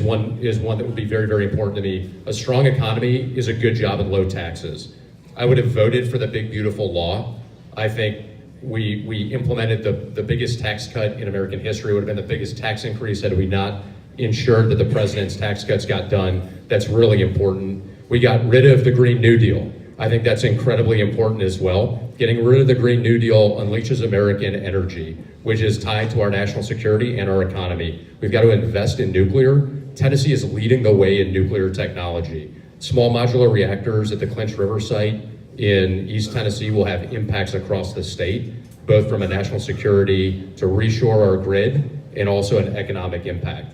one that would be very, very important to me. A strong economy is a good job and low taxes. I would have voted for the big beautiful law. I think we implemented the biggest tax cut in American history. It would have been the biggest tax increase had we not ensured that the president's tax cuts got done. That's really important. We got rid of the Green New Deal. I think that's incredibly important as well. Getting rid of the Green New Deal unleashes American energy, which is tied to our national security and our economy. We've got to invest in nuclear. Tennessee is leading the way in nuclear technology. Small modular reactors at the Clinch River site in East Tennessee will have impacts across the state, both from a national security to reshore our grid and also an economic impact.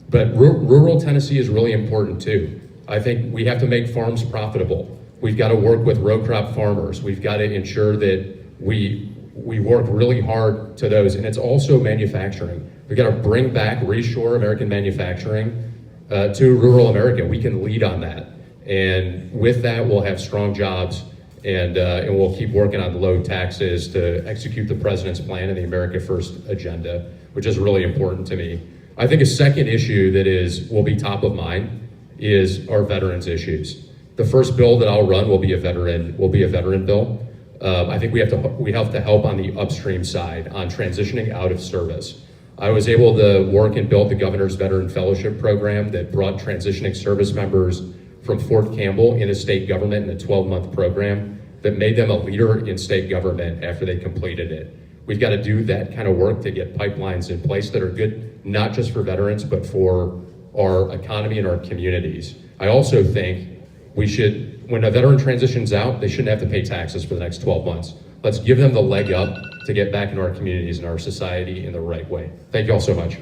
But rural Tennessee is really important too. I think we have to make farms profitable. We've got to work with row crop farmers. We've got to ensure that we work really hard to those, and it's also manufacturing. We've got to bring back, reshore American manufacturing to rural America. We can lead on that. And with that, we'll have strong jobs, and we'll keep working on low taxes to execute the president's plan and the America First agenda, which is really important to me. I think a second issue that will be top of mind is our veterans issues. The first bill that I'll run will be a veteran bill. I think we have to help on the upstream side on transitioning out of service. I was able to work and build the Governor's Veteran Fellowship Program that brought transitioning service members from Fort Campbell into state government in a 12-month program that made them a leader in state government after they completed it. We've got to do that kind of work to get pipelines in place that are good, not just for veterans, but for our economy and our communities. I also think when a veteran transitions out, they shouldn't have to pay taxes for the next 12 months. Let's give them the leg up to get back into our communities and our society in the right way. Thank you all so much.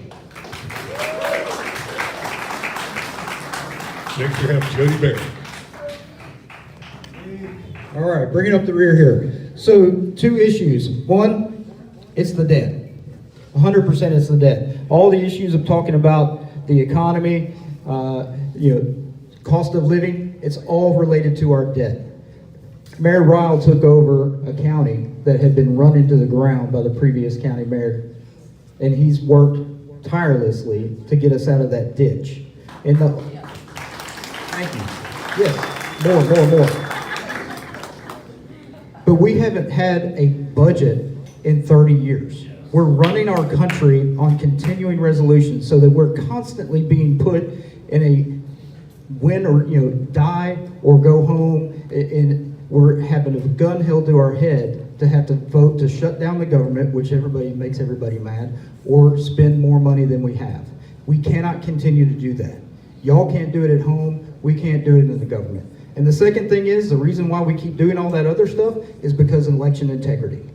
Next we have Jody Barrett. All right, bringing up the rear here. So 2 issues. One, it's the debt. 100% it's the debt. All the issues of talking about the economy, cost of living, it's all related to our debt. Mayor Ryle took over a county that had been run into the ground by the previous county mayor, and he's worked tirelessly to get us out of that ditch. Thank you. Yes, more. But we haven't had a budget in 30 years. We're running our country on continuing resolutions so that we're constantly being put in a win or die or go home, and we're having a gun held to our head to have to vote to shut down the government, which makes everybody mad, or spend more money than we have. We cannot continue to do that. Y'all can't do it at home. We can't do it in the government. And the second thing is, the reason why we keep doing all that other stuff is because of election integrity.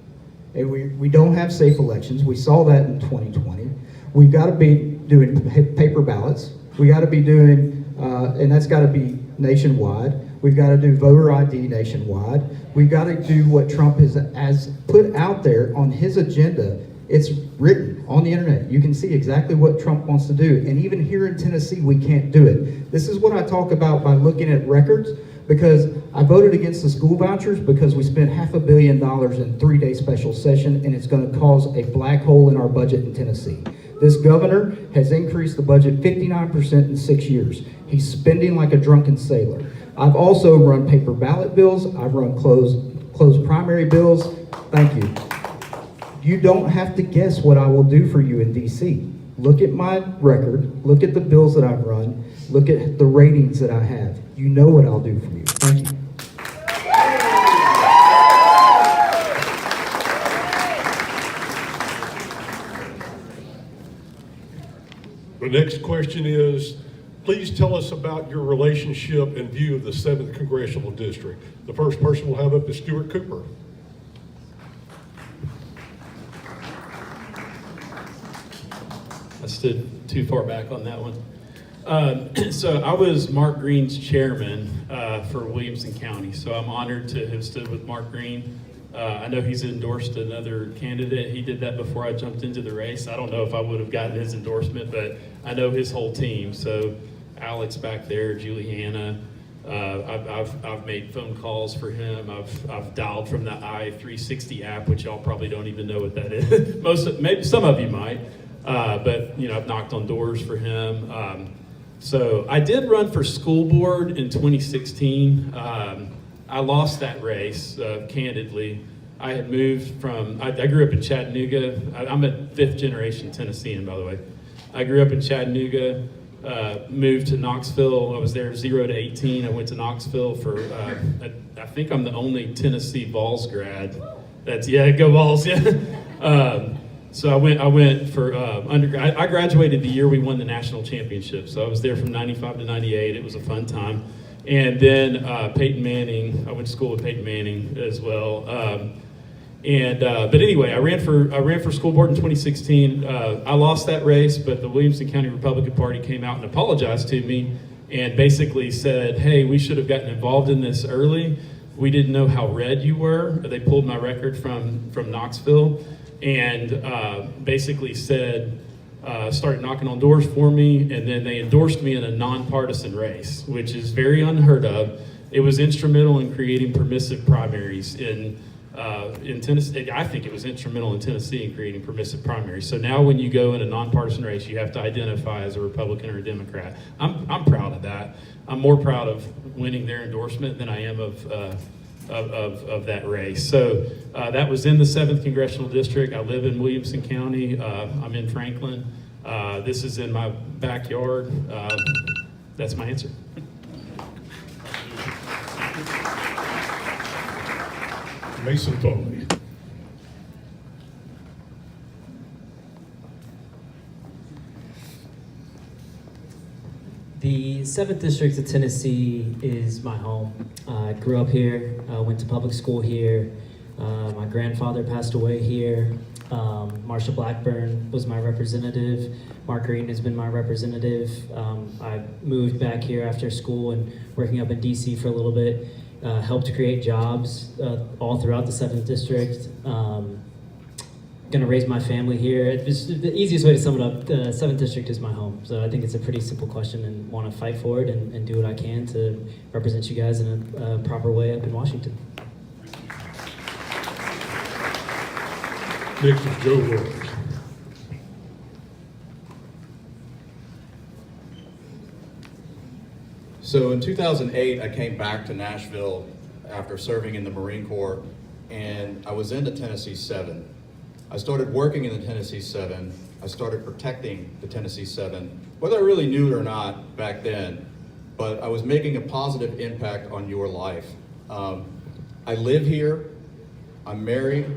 And we don't have safe elections. We saw that in 2020. We've got to be doing paper ballots. We got to be doing, and that's got to be nationwide. We've got to do voter ID nationwide. We've got to do what Trump has put out there on his agenda. It's written on the internet. You can see exactly what Trump wants to do. And even here in Tennessee, we can't do it. This is what I talk about by looking at records, because I voted against the school vouchers because we spent $500 million in 3-day special session, and it's going to cause a black hole in our budget in Tennessee. This governor has increased the budget 59% in 6 years. He's spending like a drunken sailor. I've also run paper ballot bills. I've run closed primary bills. Thank you. You don't have to guess what I will do for you in DC. Look at my record. Look at the bills that I've run. Look at the ratings that I have. You know what I'll do for you. Thank you. The next question is, please tell us about your relationship and view of the 7th Congressional District. The first person we'll have up is Stuart Cooper. I stood too far back on that one. So I was Mark Green's chairman for Williamson County. So I'm honored to have stood with Mark Green. I know he's endorsed another candidate. He did that before I jumped into the race. I don't know if I would have gotten his endorsement, but I know his whole team. So Alex back there, Juliana. I've made phone calls for him. I've dialed from the I-360 app, which y'all probably don't even know what that is. Maybe some of you might. But I've knocked on doors for him. So I did run for school board in 2016. I lost that race, candidly. I had moved from, I grew up in Chattanooga. I'm a 5th generation Tennessean, by the way. I grew up in Chattanooga, moved to Knoxville. I was there 0 to 18. I went to Knoxville for, I think I'm the only Tennessee Vols grad. Go Vols, yeah. So I went for undergrad. I graduated the year we won the national championship. So I was there from 95 to 98. It was a fun time. And then Peyton Manning, I went to school with Peyton Manning as well. And but anyway, I ran for school board in 2016. I lost that race, but the Williamson County Republican Party came out and apologized to me and basically said, "Hey, we should have gotten involved in this early. We didn't know how red you were." They pulled my record from Knoxville and basically said, started knocking on doors for me, and then they endorsed me in a nonpartisan race, which is very unheard of. It was instrumental in creating permissive primaries in Tennessee. I think it was instrumental in Tennessee in creating permissive primaries. So now when you go in a nonpartisan race, you have to identify as a Republican or a Democrat. I'm proud of that. I'm more proud of winning their endorsement than I am of that race. So that was in the 7th Congressional District. I live in Williamson County. I'm in Franklin. This is in my backyard. That's my answer. Mason Foley. The 7th District of Tennessee is my home. I grew up here, went to public school here. My grandfather passed away here. Marsha Blackburn was my representative. Mark Green has been my representative. I moved back here after school and working up in DC for a little bit. Helped create jobs all throughout the 7th District. Gonna raise my family here. The easiest way to sum it up, the 7th District is my home. So I think it's a pretty simple question and want to fight for it and do what I can to represent you guys in a proper way up in Washington. Next is Joe Williams. So in 2008, I came back to Nashville after serving in the Marine Corps, and I was in the Tennessee 7. I started working in the Tennessee 7. I started protecting the Tennessee 7, whether I really knew it or not back then, but I was making a positive impact on your life. I live here, I'm married,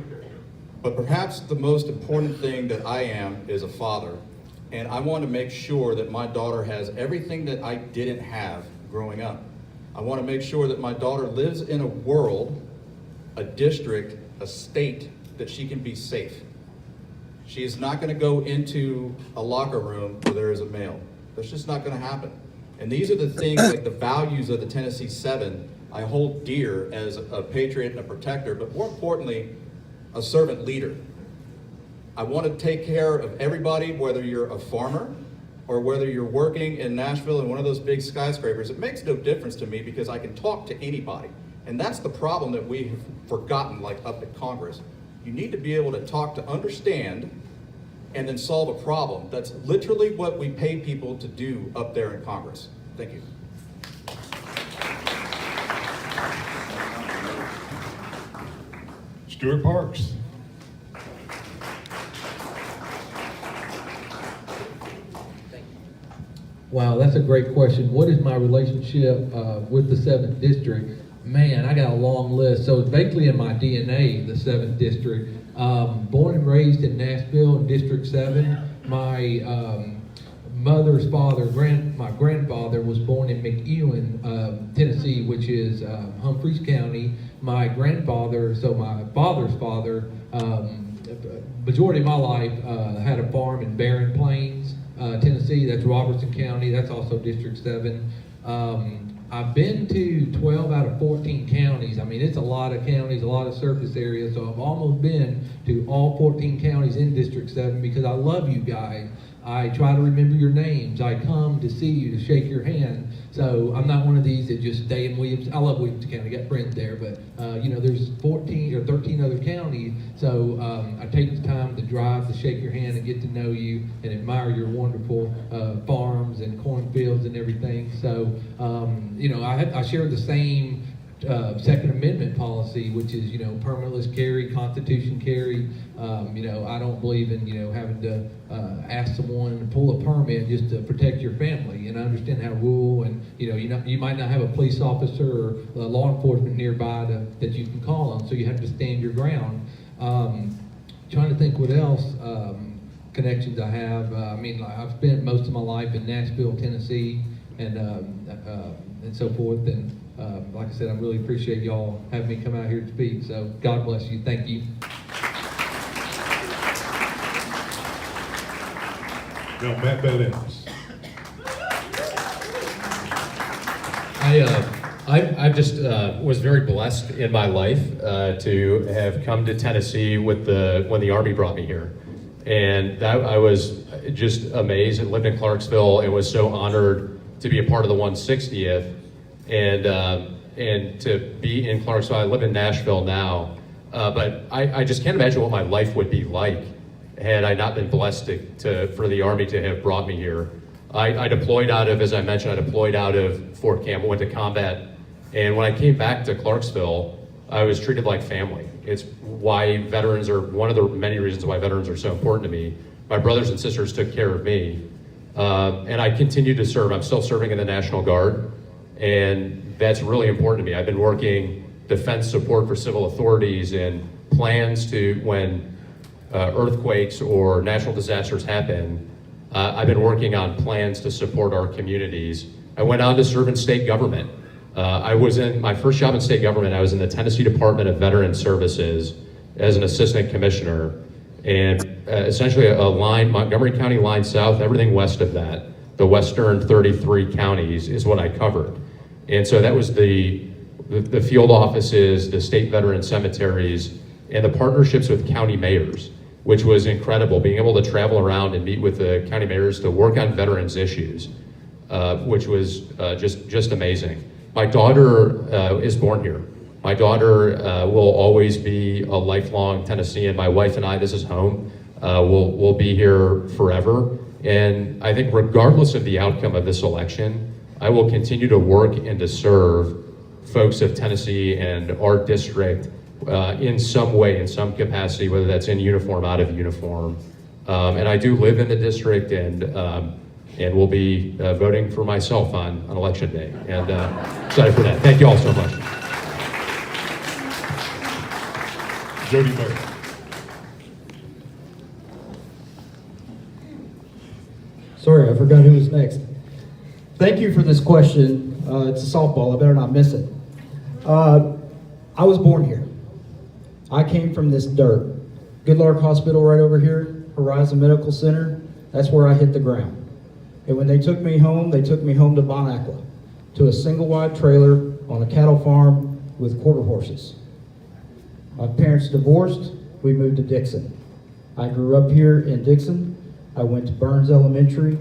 but perhaps the most important thing that I am is a father, and I want to make sure that my daughter has everything that I didn't have growing up. I want to make sure that my daughter lives in a world, a district, a state that she can be safe. She is not going to go into a locker room where there is a male. That's just not going to happen. And these are the things, like the values of the Tennessee 7, I hold dear as a patriot and a protector, but more importantly, a servant leader. I want to take care of everybody, whether you're a farmer or whether you're working in Nashville in one of those big skyscrapers. It makes no difference to me because I can talk to anybody. And that's the problem that we have forgotten, like up at Congress. You need to be able to talk to understand and then solve a problem. That's literally what we pay people to do up there in Congress. Thank you. Stuart Parks. Wow, that's a great question. What is my relationship with the 7th District? Man, I got a long list. So it's basically in my DNA, the 7th District. Born and raised in Nashville in District 7. My mother's father, my grandfather was born in McEwen, Tennessee, which is Humphreys County. My grandfather, so my father's father, majority of my life had a farm in Barren Plains, Tennessee. That's Robertson County. That's also District 7. I've been to 12 out of 14 counties. I mean, it's a lot of counties, a lot of surface areas. So I've almost been to all 14 counties in District 7 because I love you guys. I try to remember your names. I come to see you, to shake your hand. So I'm not one of these that just stay in Williamson. I love Williamson County, got friends there, but there's 14 or 13 other counties. So I take the time to drive, to shake your hand and get to know you and admire your wonderful farms and cornfields and everything. So, I share the same Second Amendment policy, which is, permitless carry, Constitution carry. I don't believe in, having to ask someone to pull a permit just to protect your family. And I understand how rural and, you might not have a police officer or law enforcement nearby that you can call on, so you have to stand your ground. Trying to think what else connections I have. I've spent most of my life in Nashville, Tennessee, and so forth. And like I said, I really appreciate y'all having me come out here to speak. So God bless you. Thank you. Now, Matt VanEpps. I just was very blessed in my life to have come to Tennessee with when the Army brought me here. And I was just amazed and lived in Clarksville and was so honored to be a part of the 160th and to be in Clarksville. I live in Nashville now, but I just can't imagine what my life would be like had I not been blessed for the Army to have brought me here. I deployed out of, as I mentioned, I deployed out of Fort Campbell, went to combat, and when I came back to Clarksville, I was treated like family. It's why veterans are, one of the many reasons why veterans are so important to me. My brothers and sisters took care of me, and I continue to serve. I'm still serving in the National Guard, and that's really important to me. I've been working defense support for civil authorities and plans to, when earthquakes or natural disasters happen, I've been working on plans to support our communities. I went on to serve in state government. I was in my first job in state government. I was in the Tennessee Department of Veteran Services as an assistant commissioner, and essentially a line, Montgomery County line south, everything west of that, the western 33 counties is what I covered. And so that was the field offices, the state veteran cemeteries, and the partnerships with county mayors, which was incredible, being able to travel around and meet with the county mayors to work on veterans issues, which was just amazing. My daughter is born here. My daughter will always be a lifelong Tennessean. My wife and I, this is home. We'll be here forever. And I think regardless of the outcome of this election, I will continue to work and to serve folks of Tennessee and our district in some way, in some capacity, whether that's in uniform, out of uniform. And I do live in the district, and will be voting for myself on election day. And excited for that. Thank you all so much. Jody Barrett. Sorry, I forgot who was next. Thank you for this question. It's a softball, I better not miss it. I was born here. I came from this dirt. Good Lark Hospital right over here, Horizon Medical Center, that's where I hit the ground. And when they took me home to VanEpps, to a single wide trailer on a cattle farm with quarter horses. My parents divorced, we moved to Dickson. I grew up here in Dickson. I went to Burns Elementary,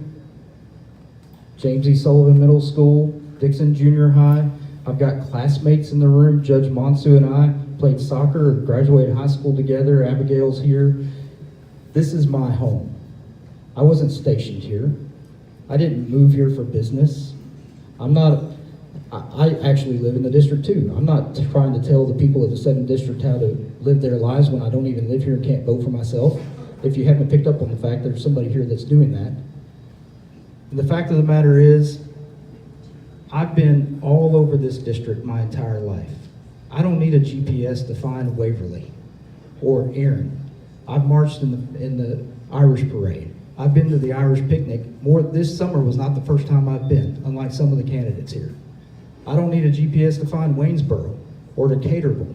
James E. Sullivan Middle School, Dickson Junior High. I've got classmates in the room. Judge Monsu and I played soccer, graduated high school together. Abigail's here. This is my home. I wasn't stationed here. I didn't move here for business. I actually live in the district too. I'm not trying to tell the people of the 7th District how to live their lives when I don't even live here and can't vote for myself. If you haven't picked up on the fact there's somebody here that's doing that. And the fact of the matter is, I've been all over this district my entire life. I don't need a GPS to find Waverly or Erin. I've marched in the Irish parade. I've been to the Irish picnic. This summer was not the first time I've been, unlike some of the candidates here. I don't need a GPS to find Waynesboro or Decaturville.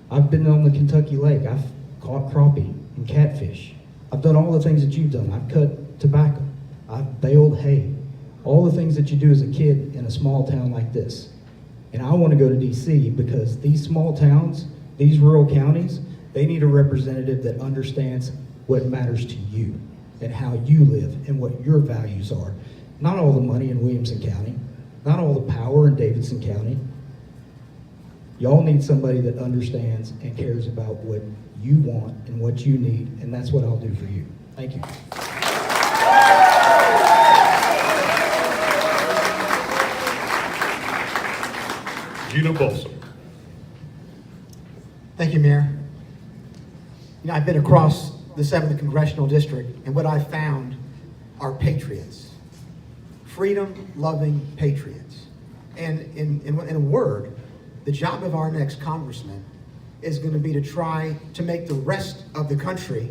I've been on the Kentucky Lake. I've caught crappie and catfish. I've done all the things that you've done. I've cut tobacco. I've baled hay. All the things that you do as a kid in a small town like this. And I want to go to DC because these small towns, these rural counties, they need a representative that understands what matters to you and how you live and what your values are. Not all the money in Williamson County, not all the power in Davidson County. Y'all need somebody that understands and cares about what you want and what you need, and that's what I'll do for you. Thank you. Gino Bulso. Thank you, Mayor. You know, I've been across the 7th Congressional District, and what I've found are patriots. Freedom-loving patriots. And in a word, the job of our next congressman is going to be to try to make the rest of the country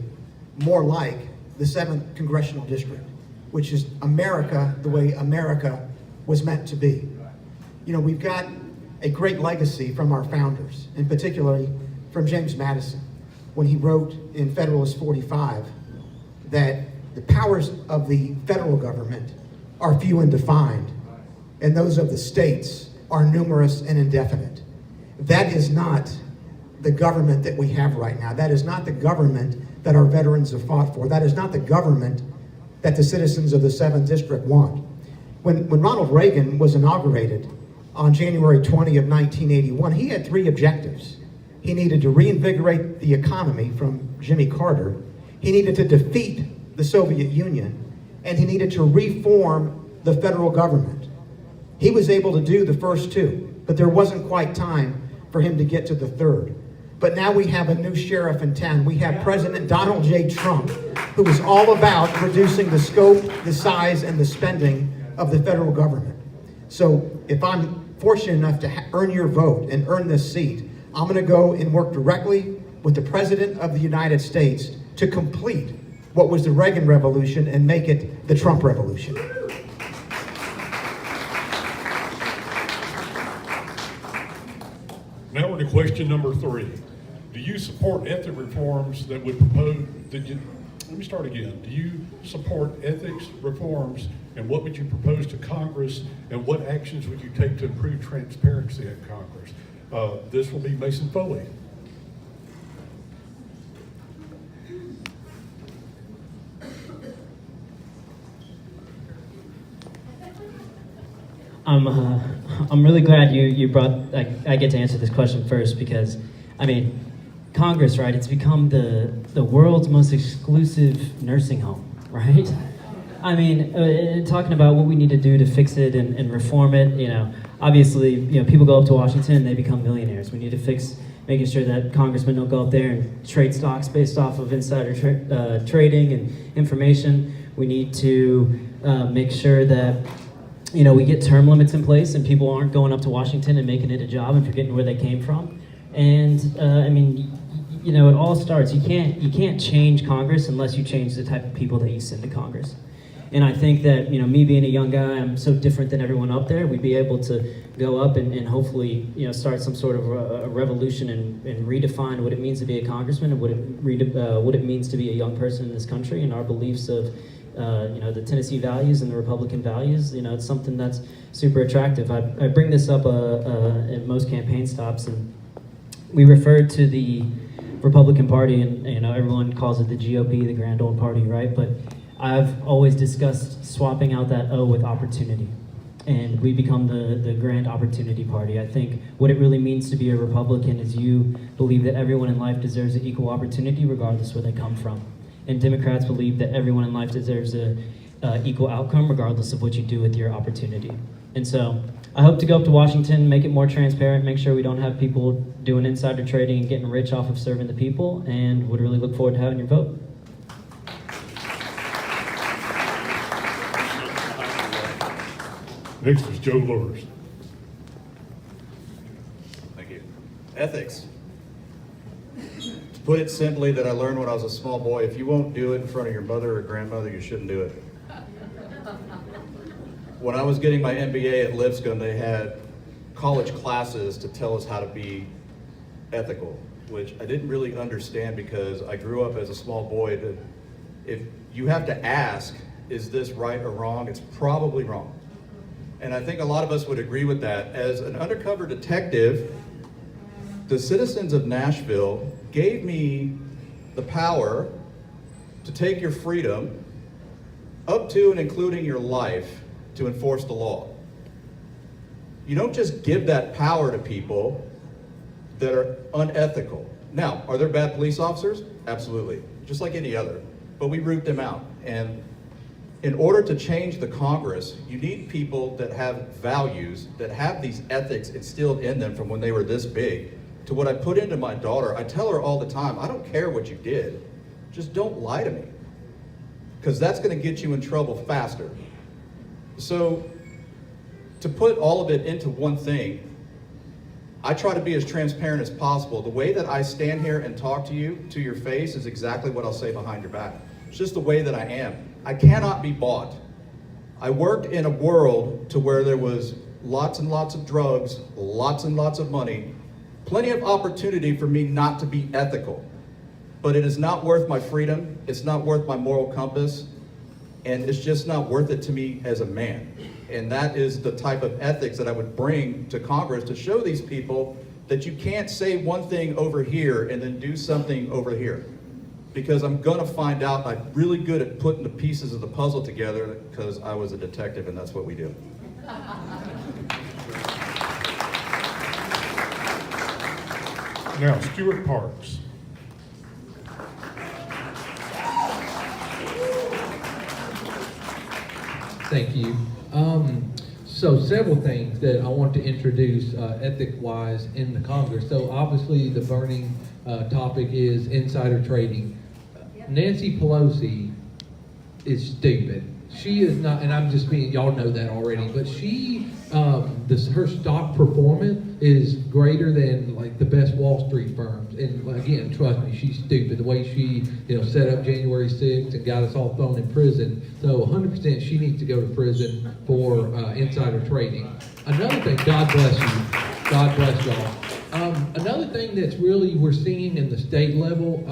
more like the 7th Congressional District, which is America the way America was meant to be. You know, we've got a great legacy from our founders, and particularly from James Madison, when he wrote in Federalist 45 that the powers of the federal government are few and defined, and those of the states are numerous and indefinite. That is not the government that we have right now. That is not the government that our veterans have fought for. That is not the government that the citizens of the 7th District want. When Ronald Reagan was inaugurated on January 20 of 1981, he had 3 objectives. He needed to reinvigorate the economy from Jimmy Carter. He needed to defeat the Soviet Union, and he needed to reform the federal government. He was able to do the first 2, but there wasn't quite time for him to get to the third. But now we have a new sheriff in town. We have President Donald J. Trump, who is all about reducing the scope, the size, and the spending of the federal government. So if I'm fortunate enough to earn your vote and earn this seat, I'm going to go and work directly with the President of the United States to complete what was the Reagan Revolution and make it the Trump Revolution. Now we're to question number 3. Do you support ethic reforms that would propose, let me start again. Do you support ethics reforms, and what would you propose to Congress, and what actions would you take to improve transparency at Congress? This will be Mason Foley. I'm really glad you brought, I get to answer this question first, because, I mean, Congress, right, it's become the world's most exclusive nursing home, right? I mean, talking about what we need to do to fix it and reform it, you know, obviously, you know, people go up to Washington and they become millionaires. We need to fix making sure that congressmen don't go up there and trade stocks based off of insider trading and information. We need to make sure that, you know, we get term limits in place and people aren't going up to Washington and making it a job and forgetting where they came from. And I mean, you know, it all starts. You can't change Congress unless you change the type of people that you send to Congress. And I think that, you know, me being a young guy, I'm so different than everyone up there. We'd be able to go up and hopefully, you know, start some sort of a revolution and redefine what it means to be a congressman and what it means to be a young person in this country, and our beliefs of, you know, the Tennessee values and the Republican values. You know, it's something that's super attractive. I bring this up at most campaign stops, and we refer to the Republican Party, and, you know, everyone calls it the GOP, the grand old party, right? But I've always discussed swapping out that O with opportunity, and we become the grand opportunity party. I think what it really means to be a Republican is you believe that everyone in life deserves an equal opportunity regardless where they come from. And Democrats believe that everyone in life deserves an equal outcome regardless of what you do with your opportunity. And so I hope to go up to Washington, make it more transparent, make sure we don't have people doing insider trading and getting rich off of serving the people, and would really look forward to having your vote. Next is Joe Lewis. Thank you. Ethics. To put it simply, that I learned when I was a small boy, if you won't do it in front of your mother or grandmother, you shouldn't do it. When I was getting my MBA at Lipscomb, they had college classes to tell us how to be ethical, which I didn't really understand because I grew up as a small boy that if you have to ask, is this right or wrong? It's probably wrong. And I think a lot of us would agree with that. As an undercover detective, the citizens of Nashville gave me the power to take your freedom up to and including your life to enforce the law. You don't just give that power to people that are unethical. Now, are there bad police officers? Absolutely, just like any other, but we root them out. And in order to change the Congress, you need people that have values, that have these ethics instilled in them from when they were this big. To what I put into my daughter, I tell her all the time, I don't care what you did, just don't lie to me, because that's gonna get you in trouble faster. So, to put all of it into one thing, I try to be as transparent as possible. The way that I stand here and talk to you, to your face, is exactly what I'll say behind your back. It's just the way that I am. I cannot be bought. I worked in a world to where there was lots and lots of drugs, lots and lots of money, plenty of opportunity for me not to be ethical. But it is not worth my freedom, it's not worth my moral compass, And it's just not worth it to me as a man. And that is the type of ethics that I would bring to Congress to show these people that you can't say one thing over here and then do something over here. Because I'm gonna find out I'm really good at putting the pieces of the puzzle together because I was a detective and that's what we do. Now, Stuart Parks. Thank you. So several things that I want to introduce ethic-wise in the Congress. So obviously the burning topic is insider trading. Nancy Pelosi is stupid. She is not, and I'm just being, y'all know that already, but she, her stock performance is greater than like the best Wall Street firms. And again, trust me, she's stupid. The way she, set up January 6th and got us all thrown in prison. So 100% she needs to go to prison for insider trading. Another thing, God bless you. God bless y'all. Another thing that's really we're seeing in the state level,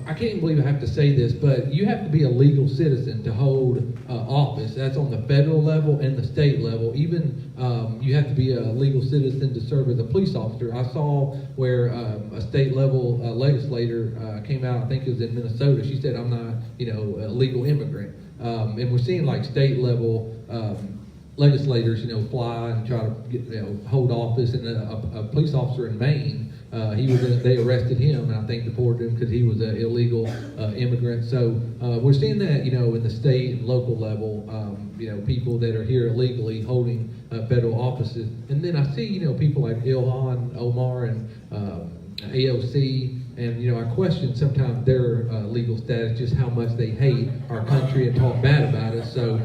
I can't believe I have to say this, but you have to be a legal citizen to hold office. That's on the federal level and the state level. Even you have to be a legal citizen to serve as a police officer. I saw where a state level legislator came out, I think it was in Minnesota. She said, I'm not, a legal immigrant. And we're seeing like state level legislators, fly and try to get, hold office. And a police officer in Maine, they arrested him, and I think deported him because he was an illegal immigrant. So we're seeing that, in the state and local level, people that are here illegally holding federal offices. And then I see, people like Ilhan Omar and AOC, and I question sometimes their legal status, just how much they hate our country and talk bad about us. So,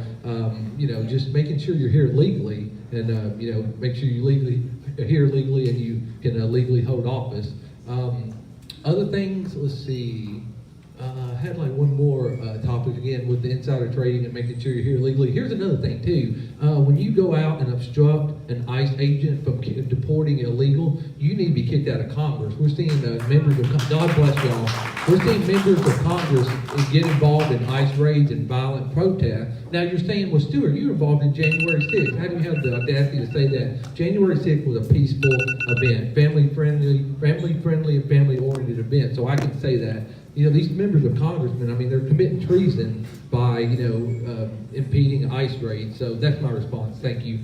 just making sure you're here legally, and make sure you here legally and you can legally hold office. Other things, let's see. I had like one more topic again with the insider trading and making sure you're here legally. Here's another thing too. When you go out and obstruct an ICE agent from deporting illegal, you need to be kicked out of Congress. We're seeing members of, God bless y'all, we're seeing members of Congress get involved in ICE raids and violent protests. Now you're saying, well, Stuart, you were involved in January 6th. How do you have the audacity to say that? January 6th was a peaceful event, family-friendly and family-oriented event, so I can say that. These members of Congressmen, they're committing treason by, impeding ICE raids. So that's my response. Thank you.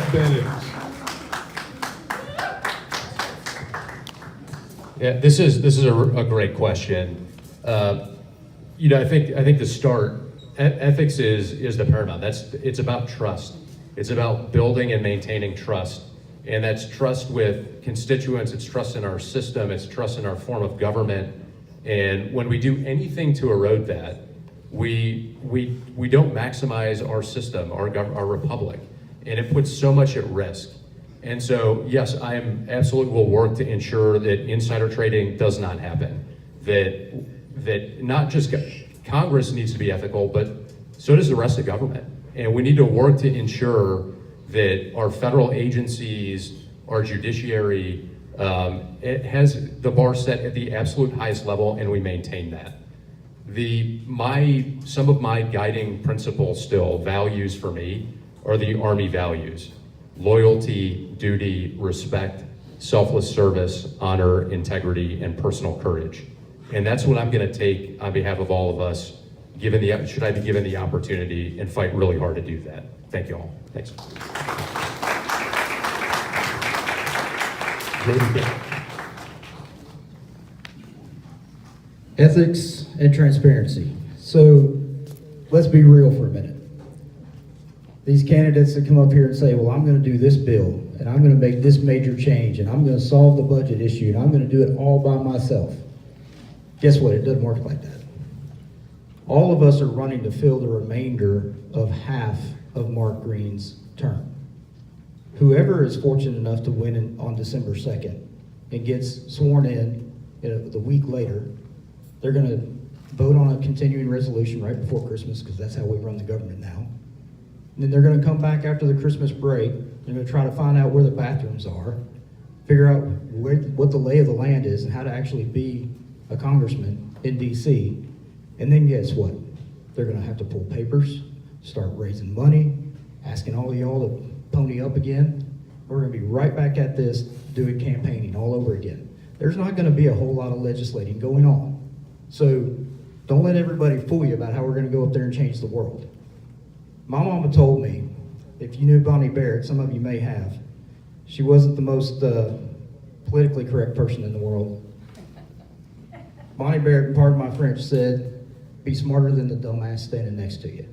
VanEpps. Yeah, this is a great question. I think to start, ethics is the paramount. It's about trust. It's about building and maintaining trust. And that's trust with constituents, it's trust in our system, it's trust in our form of government. And when we do anything to erode that, we don't maximize our system, our republic, and it puts so much at risk. And so, yes, I am absolutely will work to ensure that insider trading does not happen. That not just Congress needs to be ethical, but so does the rest of government. And we need to work to ensure that our federal agencies, our judiciary, it has the bar set at the absolute highest level, and we maintain that. Some of my guiding principles still, values for me, are the Army values: loyalty, duty, respect, selfless service, honor, integrity, and personal courage. And that's what I'm gonna take on behalf of all of us, should I be given the opportunity, and fight really hard to do that. Thank you all. Thanks. Ethics and transparency. So let's be real for a minute. These candidates that come up here and say, well, I'm going to do this bill, and I'm going to make this major change, and I'm going to solve the budget issue, and I'm going to do it all by myself. Guess what? It doesn't work like that. All of us are running to fill the remainder of half of Mark Green's term. Whoever is fortunate enough to win on December 2nd and gets sworn in the week later, they're going to vote on a continuing resolution right before Christmas, because that's how we run the government now. And then they're going to come back after the Christmas break. They're going to try to find out where the bathrooms are, figure out what the lay of the land is and how to actually be a congressman in DC, and then guess what? They're gonna have to pull papers, start raising money, asking all of y'all to pony up again. We're gonna be right back at this, doing campaigning all over again. There's not gonna be a whole lot of legislating going on. So don't let everybody fool you about how we're gonna go up there and change the world. My mama told me, if you knew Bonnie Barrett, some of you may have, she wasn't the most politically correct person in the world. Bonnie Barrett, pardon my French, said, be smarter than the dumbass standing next to you.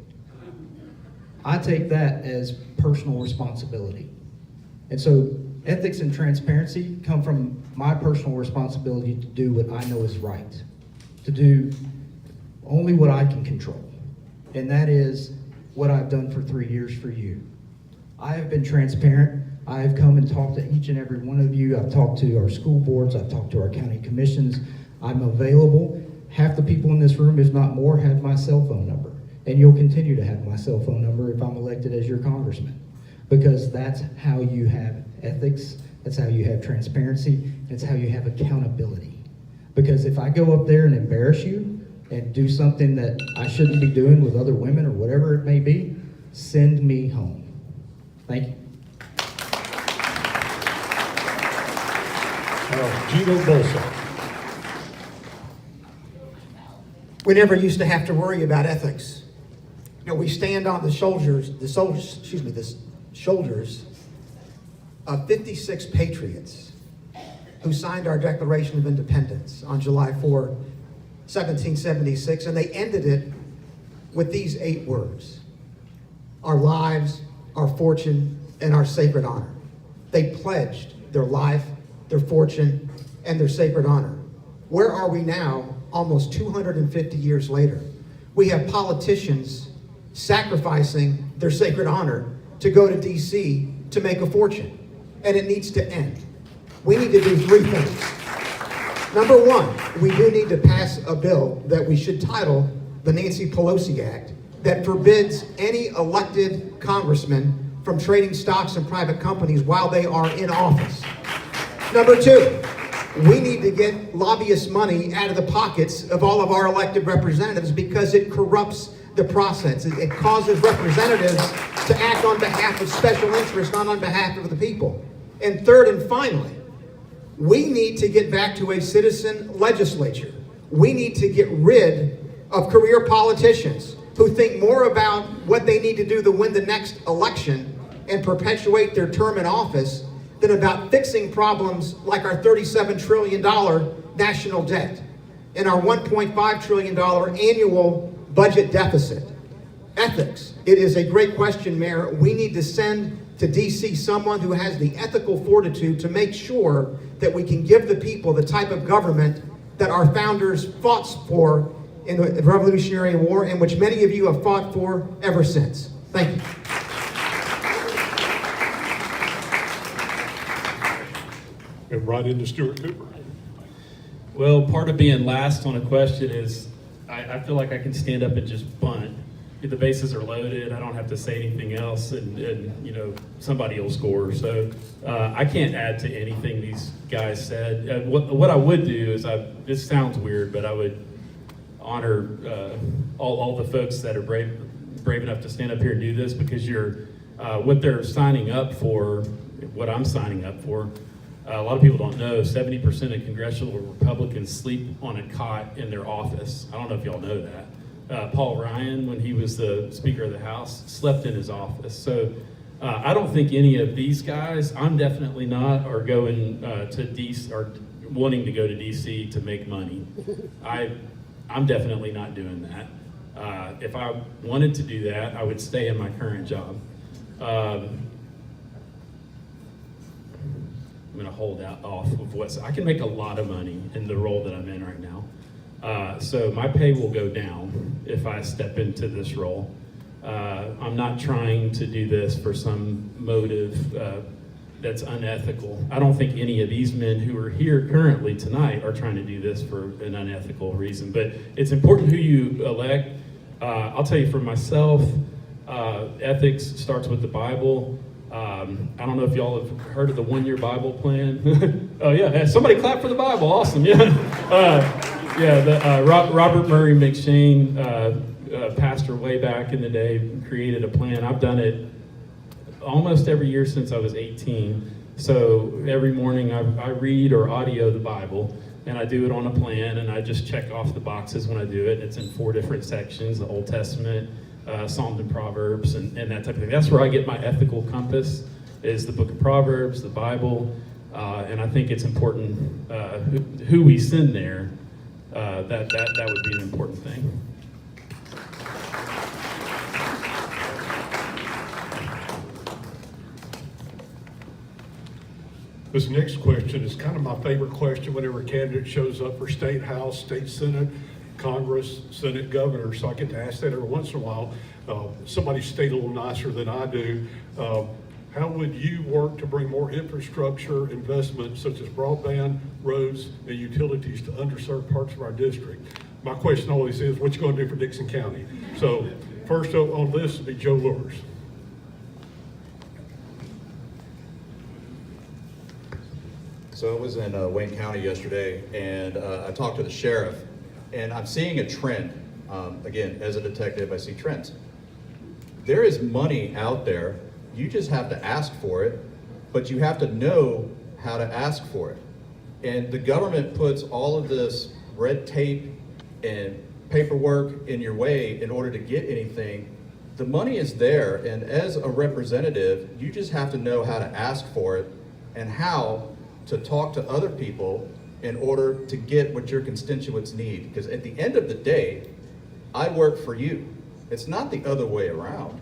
I take that as personal responsibility. And so ethics and transparency come from my personal responsibility to do what I know is right, to do only what I can control. And that is what I've done for 3 years for you. I have been transparent. I have come and talked to each and every one of you. I've talked to our school boards. I've talked to our county commissions. I'm available. Half the people in this room, if not more, have my cell phone number. And you'll continue to have my cell phone number if I'm elected as your congressman. Because that's how you have ethics, that's how you have transparency, that's how you have accountability. Because if I go up there and embarrass you and do something that I shouldn't be doing with other women or whatever it may be, send me home. Thank you. Gino Bulso. We never used to have to worry about ethics. You know, we stand on the shoulders of 56 patriots who signed our Declaration of Independence on July 4, 1776, and they ended it with these 8 words: our lives, our fortune, and our sacred honor. They pledged their life, their fortune, and their sacred honor. Where are we now, almost 250 years later? We have politicians sacrificing their sacred honor to go to DC to make a fortune, and it needs to end. We need to do 3 things. Number 1, we do need to pass a bill that we should title the Nancy Pelosi Act that forbids any elected congressman from trading stocks in private companies while they are in office. Number 2, we need to get lobbyist money out of the pockets of all of our elected representatives because it corrupts the process. It causes representatives to act on behalf of special interests, not on behalf of the people. And third and finally, we need to get back to a citizen legislature. We need to get rid of career politicians who think more about what they need to do to win the next election and perpetuate their term in office than about fixing problems like our $37 trillion national debt and our $1.5 trillion annual budget deficit. Ethics. It is a great question, Mayor. We need to send to DC someone who has the ethical fortitude to make sure that we can give the people the type of government that our founders fought for in the Revolutionary War and which many of you have fought for ever since. Thank you. And right into Stuart Cooper. Well, part of being last on a question is I feel like I can stand up and just bunt. If the bases are loaded, I don't have to say anything else, and you know, somebody will score. So I can't add to anything these guys said. What I would do is, this sounds weird, but I would honor all the folks that are brave enough to stand up here and do this, because what they're signing up for, what I'm signing up for. A lot of people don't know 70% of congressional Republicans sleep on a cot in their office. I don't know if y'all know that. Paul Ryan, when he was the Speaker of the House, slept in his office. So I don't think any of these guys, I'm definitely not, are going to DC or wanting to go to DC to make money. I'm definitely not doing that. If I wanted to do that, I would stay in my current job. I'm going to hold out off of I can make a lot of money in the role that I'm in right now. So my pay will go down if I step into this role. I'm not trying to do this for some motive that's unethical. I don't think any of these men who are here currently tonight are trying to do this for an unethical reason. But it's important who you elect. I'll tell you for myself, ethics starts with the Bible. I don't know if y'all have heard of the 1-year Bible plan. Oh yeah, somebody clap for the Bible, awesome, yeah. Robert Murray McShane, pastor way back in the day, created a plan. I've done it almost every year since I was 18. So every morning I read or audio the Bible, and I do it on a plan, and I just check off the boxes when I do it. It's in 4 different sections: the Old Testament, Psalms and Proverbs, and that type of thing. That's where I get my ethical compass, is the book of Proverbs, the Bible, and I think it's important who we send there. That would be an important thing. This next question is kind of my favorite question whenever a candidate shows up for state house, state senate, Congress, Senate, governor. So I get to ask that every once in a while. Somebody state a little nicer than I do. How would you work to bring more infrastructure investments such as broadband, roads, and utilities to underserved parts of our district? My question always is, what you going to do for Dickson County? So first up on this would be Joe Lewis. So I was in Wayne County yesterday, and I talked to the sheriff, and I'm seeing a trend. Again, as a detective, I see trends. There is money out there. You just have to ask for it, but you have to know how to ask for it. And the government puts all of this red tape and paperwork in your way in order to get anything. The money is there, and as a representative, you just have to know how to ask for it and how to talk to other people in order to get what your constituents need. Because at the end of the day, I work for you. It's not the other way around.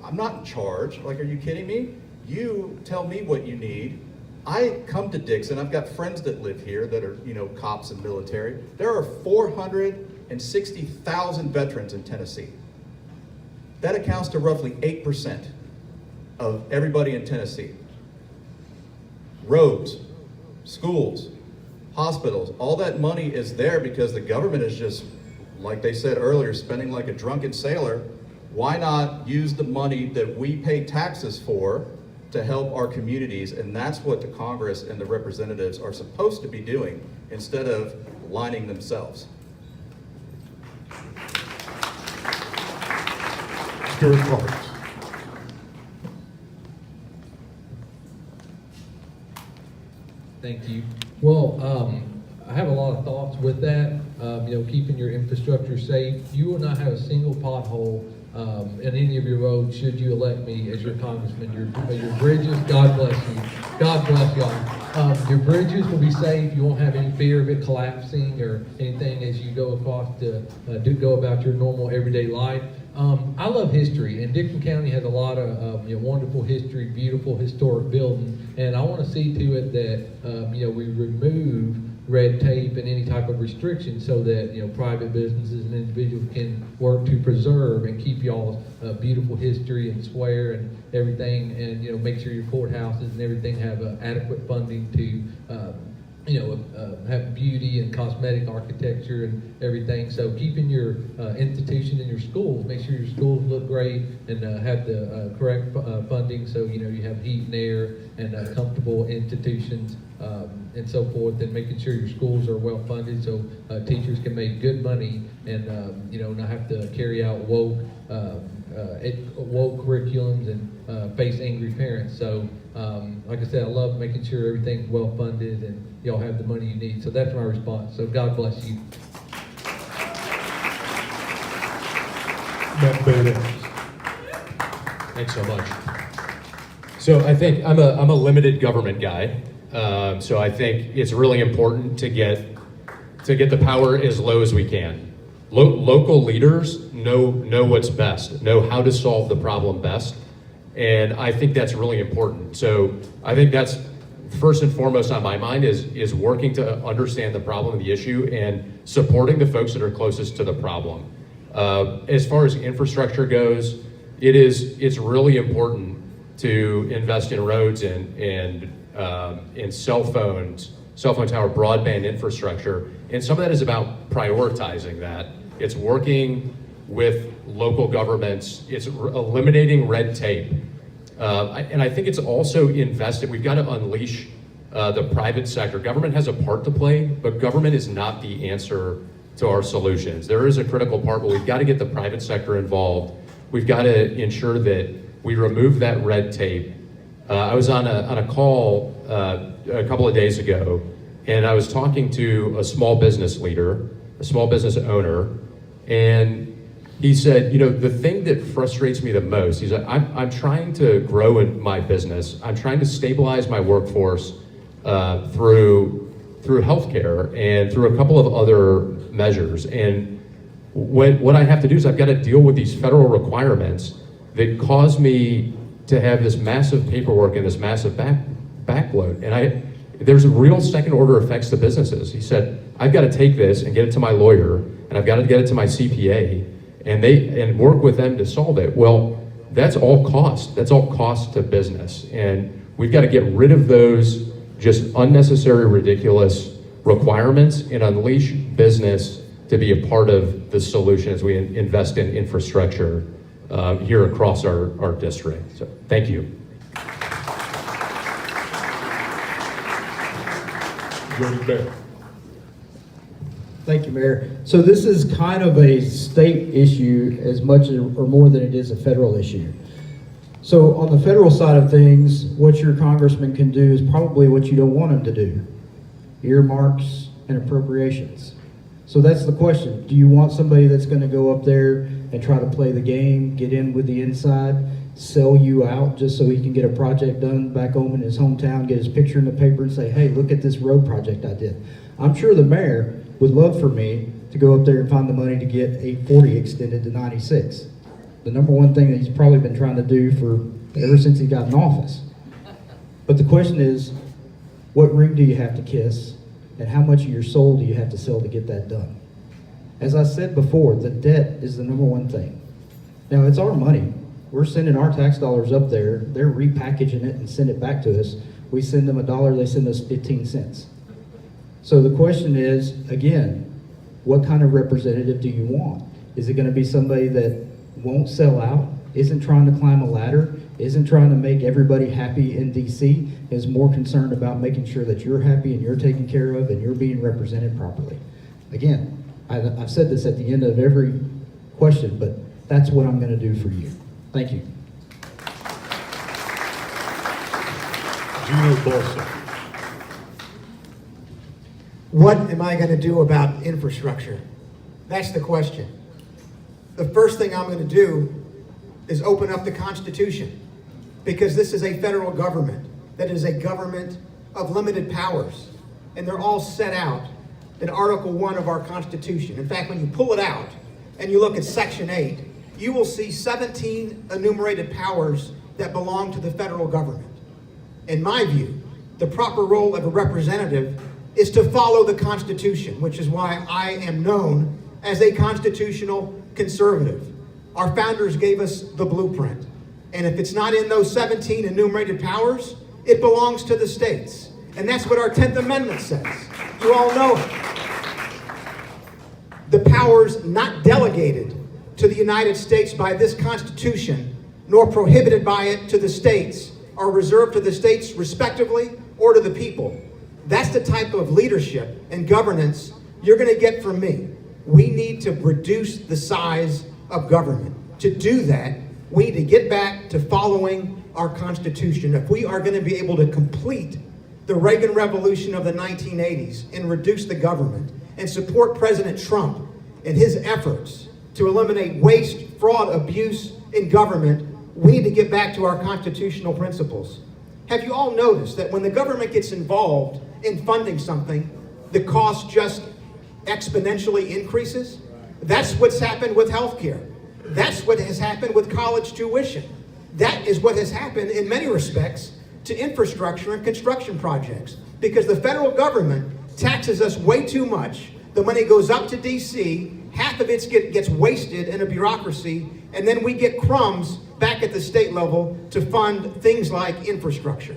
I'm not in charge. Like, are you kidding me? You tell me what you need. I come to Dickson. I've got friends that live here that are, cops and military. There are 460,000 veterans in Tennessee. That accounts to roughly 8% of everybody in Tennessee. Roads, schools, hospitals, all that money is there because the government is just, like they said earlier, spending like a drunken sailor. Why not use the money that we pay taxes for to help our communities? And that's what the Congress and the representatives are supposed to be doing instead of lining themselves. Stuart Parks. Thank you. Well, I have a lot of thoughts with that. Keeping your infrastructure safe. You will not have a single pothole in any of your roads should you elect me as your congressman. Your bridges, God bless you. God bless y'all. Your bridges will be safe. You won't have any fear of it collapsing or anything as you go across to go about your normal everyday life. I love history, and Dickson County has a lot of wonderful history, beautiful historic buildings, and I want to see to it that we remove red tape and any type of restriction so that private businesses and individuals can work to preserve and keep y'all's beautiful history and square and everything, and make sure your courthouses and everything have adequate funding to have beauty and cosmetic architecture and everything. So keeping your institution in your schools, make sure your schools look great and have the correct funding, so you have heat and air and comfortable institutions and so forth, and making sure your schools are well funded so teachers can make good money and not have to carry out woke curriculums and face angry parents. So like I said, I love making sure everything's well funded and y'all have the money you need. So that's my response. So God bless you. Thanks so much. So I think I'm a limited government guy. So I think it's really important to get the power as low as we can. Local leaders know what's best, know how to solve the problem best, and I think that's really important. So I think that's first and foremost on my mind is working to understand the problem and the issue and supporting the folks that are closest to the problem. As far as infrastructure goes, it's really important to invest in roads and in cell phone tower broadband infrastructure, and some of that is about prioritizing that. It's working with local governments. It's eliminating red tape. And I think it's also invested. We've got to unleash the private sector. Government has a part to play, but government is not the answer to our solutions. There is a critical part, but we've got to get the private sector involved. We've got to ensure that we remove that red tape. I was on a call a couple of days ago, and I was talking to a small business leader, a small business owner, and he said, you know, the thing that frustrates me the most, he said, I'm trying to grow in my business. I'm trying to stabilize my workforce through healthcare and through a couple of other measures. And what I have to do is I've got to deal with these federal requirements that cause me to have this massive paperwork and this massive backload. And there's a real second order effects to businesses. He said, I've got to take this and get it to my lawyer, and I've got to get it to my CPA, and work with them to solve it. Well, that's all cost. That's all cost to business. And we've got to get rid of those just unnecessary, ridiculous requirements and unleash business to be a part of the solution as we invest in infrastructure here across our district. So thank you. Jody Barrett. Thank you, Mayor. So this is kind of a state issue as much or more than it is a federal issue. So on the federal side of things, what your congressman can do is probably what you don't want him to do. Earmarks and appropriations. So that's the question. Do you want somebody that's going to go up there and try to play the game, get in with the inside, sell you out just so he can get a project done back home in his hometown, get his picture in the paper and say, hey, look at this road project I did. I'm sure the mayor would love for me to go up there and find the money to get 840 extended to 96. The number one thing that he's probably been trying to do ever since he got in office. But the question is, what ring do you have to kiss, and how much of your soul do you have to sell to get that done? As I said before, the debt is the number one thing. Now, it's our money. We're sending our tax dollars up there. They're repackaging it and send it back to us. We send them $1, they send us 15 cents. So the question is, again, what kind of representative do you want? Is it going to be somebody that won't sell out, isn't trying to climb a ladder, isn't trying to make everybody happy in DC, is more concerned about making sure that you're happy and you're taken care of and you're being represented properly? Again, I've said this at the end of every question, but that's what I'm going to do for you. Thank you. Gino Bulso. What am I going to do about infrastructure? That's the question. The first thing I'm going to do is open up the Constitution, because this is a federal government that is a government of limited powers, and they're all set out in Article 1 of our Constitution. In fact, when you pull it out and you look at Section 8, you will see 17 enumerated powers that belong to the federal government. In my view, the proper role of a representative is to follow the Constitution, which is why I am known as a constitutional conservative. Our founders gave us the blueprint. And if it's not in those 17 enumerated powers, it belongs to the states. And that's what our 10th Amendment says. You all know it. The powers not delegated to the United States by this Constitution, nor prohibited by it to the states, are reserved to the states respectively or to the people. That's the type of leadership and governance you're going to get from me. We need to reduce the size of government. To do that, we need to get back to following our Constitution. If we are going to be able to complete the Reagan Revolution of the 1980s and reduce the government and support President Trump in his efforts to eliminate waste, fraud, abuse in government, we need to get back to our constitutional principles. Have you all noticed that when the government gets involved in funding something, the cost just exponentially increases? That's what's happened with healthcare. That's what has happened with college tuition. That is what has happened in many respects to infrastructure and construction projects, because the federal government taxes us way too much. The money goes up to DC, half of it gets wasted in a bureaucracy, and then we get crumbs back at the state level to fund things like infrastructure.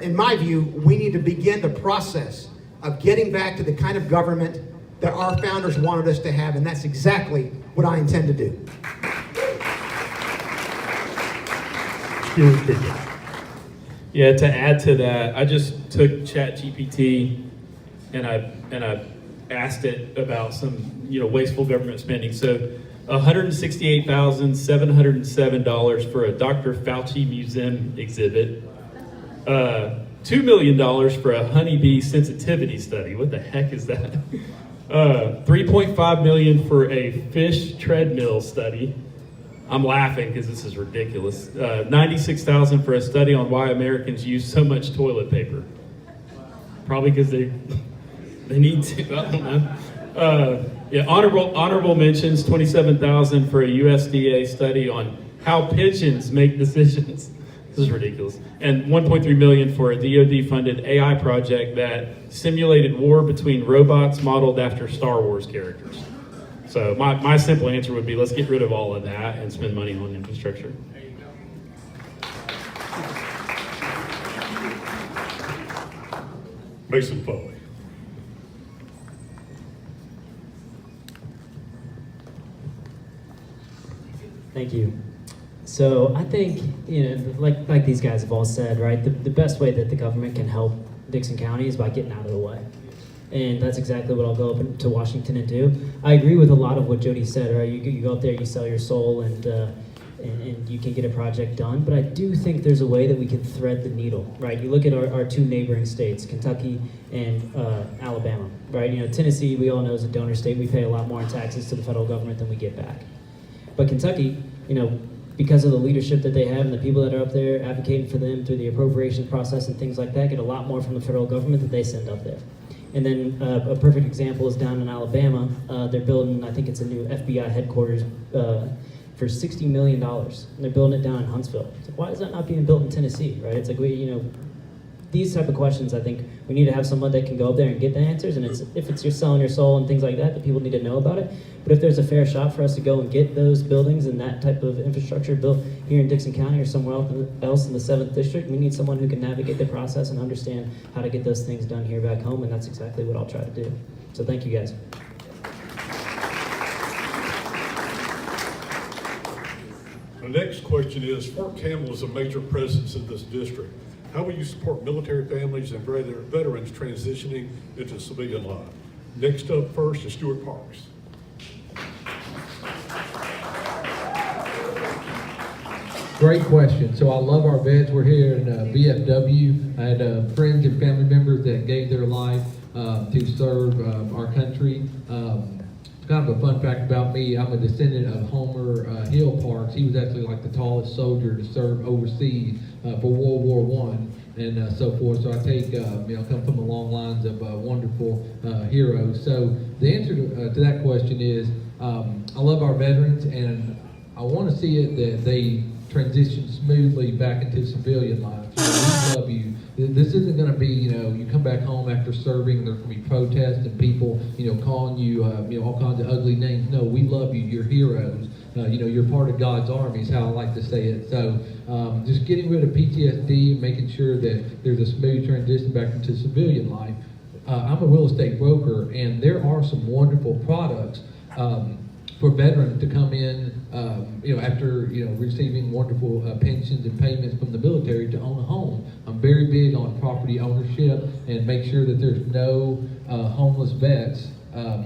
In my view, we need to begin the process of getting back to the kind of government that our founders wanted us to have, and that's exactly what I intend to do. Stuart Cooper. Yeah, to add to that, I just took ChatGPT and I asked it about some wasteful government spending. So $168,707 for a Dr. Fauci Museum exhibit. $2 million for a honeybee sensitivity study. What the heck is that? $3.5 million for a fish treadmill study. I'm laughing because this is ridiculous. $96,000 for a study on why Americans use so much toilet paper. Probably because they need to. I don't know. Honorable mentions. $27,000 for a USDA study on how pigeons make decisions. This is ridiculous. And $1.3 million for a DoD-funded AI project that simulated war between robots modeled after Star Wars characters. So my simple answer would be, let's get rid of all of that and spend money on infrastructure. Mason Foley. Thank you. So I think, like these guys have all said, right, the best way that the government can help Dickson County is by getting out of the way. And that's exactly what I'll go up to Washington and do. I agree with a lot of what Jody said, right? You go up there, you sell your soul, and you can get a project done. But I do think there's a way that we can thread the needle, right? You look at our two neighboring states, Kentucky and Alabama, right? Tennessee, we all know, is a donor state. We pay a lot more in taxes to the federal government than we get back. But Kentucky, because of the leadership that they have and the people that are up there advocating for them through the appropriations process and things like that, get a lot more from the federal government that they send up there. And then a perfect example is down in Alabama. They're building, I think it's a new FBI headquarters for $60 million. And they're building it down in Huntsville. It's like, why is that not being built in Tennessee, right? It's like, these type of questions, I think we need to have someone that can go up there and get the answers. And if it's you're selling your soul and things like that, the people need to know about it. But if there's a fair shot for us to go and get those buildings and that type of infrastructure built here in Dickson County or somewhere else in the 7th District, we need someone who can navigate the process and understand how to get those things done here back home, and that's exactly what I'll try to do. So thank you guys. The next question is, Fort Campbell is a major presence in this district. How will you support military families and veterans transitioning into civilian life? Next up first is Stuart Parks. Great question. So I love our vets. We're here in VFW. I had friends and family members that gave their life to serve our country. Kind of a fun fact about me, I'm a descendant of Homer Hill Parks. He was actually like the tallest soldier to serve overseas for World War I and so forth. So I take, come from the long lines of wonderful heroes. So the answer to that question is, I love our veterans, and I want to see it that they transition smoothly back into civilian life. We love you. This isn't going to be, you come back home after serving, there's going to be protests and people, calling you, all kinds of ugly names. No, we love you. You're heroes. You're part of God's army is how I like to say it. So just getting rid of PTSD and making sure that there's a smooth transition back into civilian life. I'm a real estate broker, and there are some wonderful products for veterans to come in, after receiving wonderful pensions and payments from the military to own a home. I'm very big on property ownership and make sure that there's no homeless vets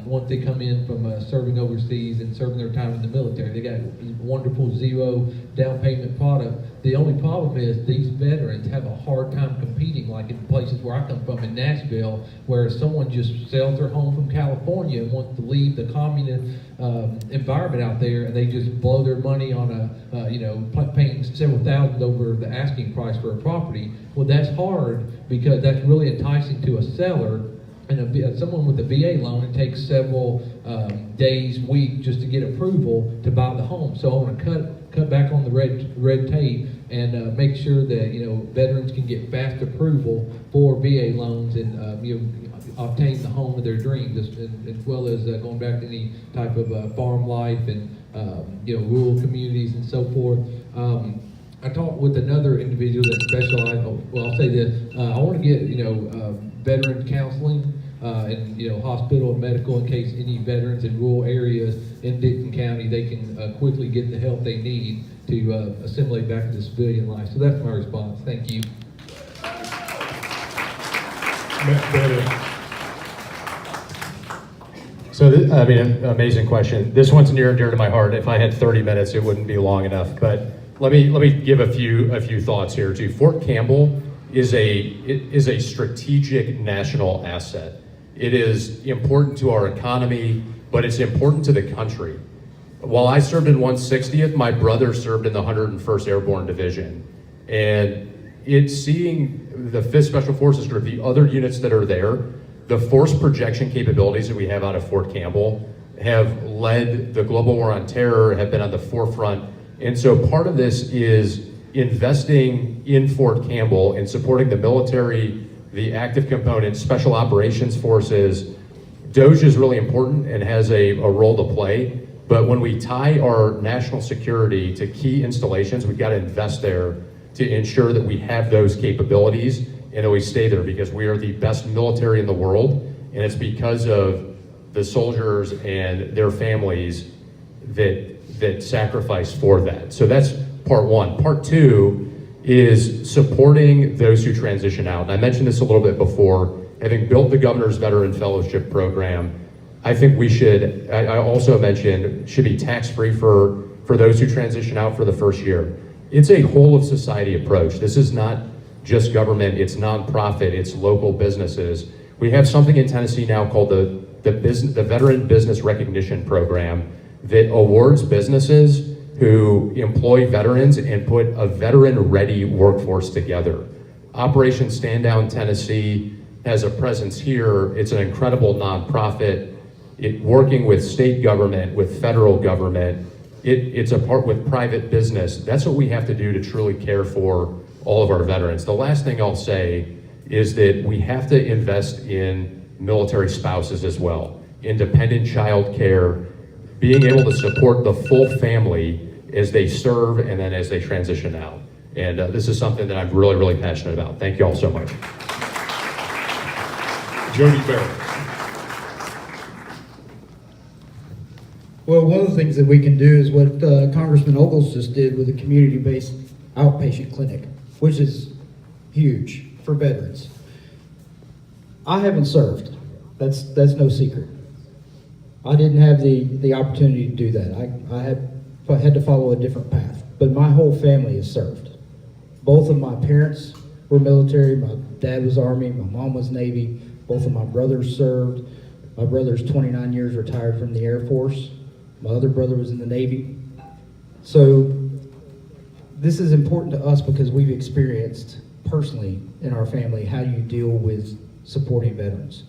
once they come in from serving overseas and serving their time in the military. They got wonderful zero down payment product. The only problem is these veterans have a hard time competing, like in places where I come from in Nashville, where someone just sells their home from California and wants to leave the communist environment out there, and they just blow their money on paying several thousand over the asking price for a property. Well, that's hard because that's really enticing to a seller. And someone with a VA loan, it takes several days, weeks just to get approval to buy the home. So I want to cut back on the red tape and make sure that veterans can get fast approval for VA loans and obtain the home of their dreams, as well as going back to any type of farm life and rural communities and so forth. I talked with another individual that specialized. Well, I'll say this: I want to get veteran counseling and hospital and medical in case any veterans in rural areas in Dickson County, they can quickly get the help they need to assimilate back into civilian life. So that's my response. Thank you. So, amazing question. This one's near and dear to my heart. If I had 30 minutes, it wouldn't be long enough. But let me give a few thoughts here too. Fort Campbell is a strategic national asset. It is important to our economy, but it's important to the country. While I served in 160th, my brother served in the 101st Airborne Division, and it's seeing the 5th Special Forces Group, the other units that are there, the force projection capabilities that we have out of Fort Campbell have led the global war on terror, have been on the forefront. And so part of this is investing in Fort Campbell and supporting the military, the active components, special operations forces. DOJ is really important and has a role to play. But when we tie our national security to key installations, we've got to invest there to ensure that we have those capabilities and that we stay there, because we are the best military in the world, and it's because of the soldiers and their families that sacrifice for that. So that's part one. Part two is supporting those who transition out. And I mentioned this a little bit before. Having built the Governor's Veteran Fellowship Program, I think we should, I also mentioned, should be tax-free for those who transition out for the first year. It's a whole of society approach. This is not just government, it's nonprofit, it's local businesses. We have something in Tennessee now called the Veteran Business Recognition Program that awards businesses who employ veterans and put a veteran-ready workforce together. Operation Stand Down Tennessee has a presence here. It's an incredible nonprofit. Working with state government, with federal government, it's a part with private business. That's what we have to do to truly care for all of our veterans. The last thing I'll say is that we have to invest in military spouses as well. Independent child care, being able to support the full family as they serve and then as they transition out. And this is something that I'm really, really passionate about. Thank you all so much. Jody Barrett. Well, one of the things that we can do is what Congressman Ogles just did with a community-based outpatient clinic, which is huge for veterans. I haven't served. That's no secret. I didn't have the opportunity to do that. I had to follow a different path. But my whole family has served. Both of my parents were military. My dad was Army. My mom was Navy. Both of my brothers served. My brother's 29 years retired from the Air Force. My other brother was in the Navy. So this is important to us because we've experienced personally in our family how you deal with supporting veterans.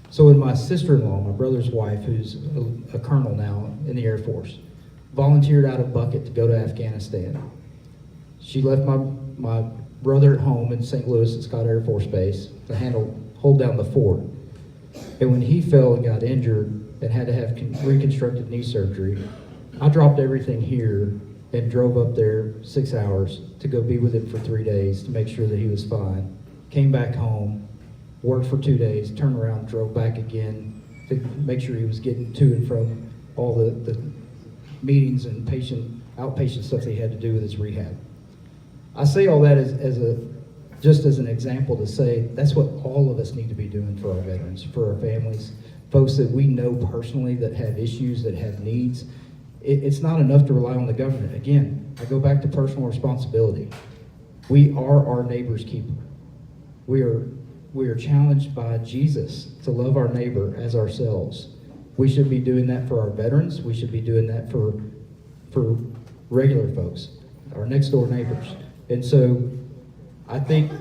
So with my sister-in-law, my brother's wife, who's a colonel now in the Air Force, volunteered out of Bucket to go to Afghanistan. She left my brother at home in St. Louis at Scott Air Force Base to hold down the fort. And when he fell and got injured and had to have reconstructive knee surgery, I dropped everything here and drove up there 6 hours to go be with him for 3 days to make sure that he was fine. Came back home, worked for 2 days, turned around, drove back again to make sure he was getting to and from all the meetings and outpatient stuff that he had to do with his rehab. I say all that just as an example to say that's what all of us need to be doing for our veterans, for our families, folks that we know personally that have issues, that have needs. It's not enough to rely on the government. Again, I go back to personal responsibility. We are our neighbor's keeper. We are challenged by Jesus to love our neighbor as ourselves. We should be doing that for our veterans. We should be doing that for regular folks, our next door neighbors. And so I think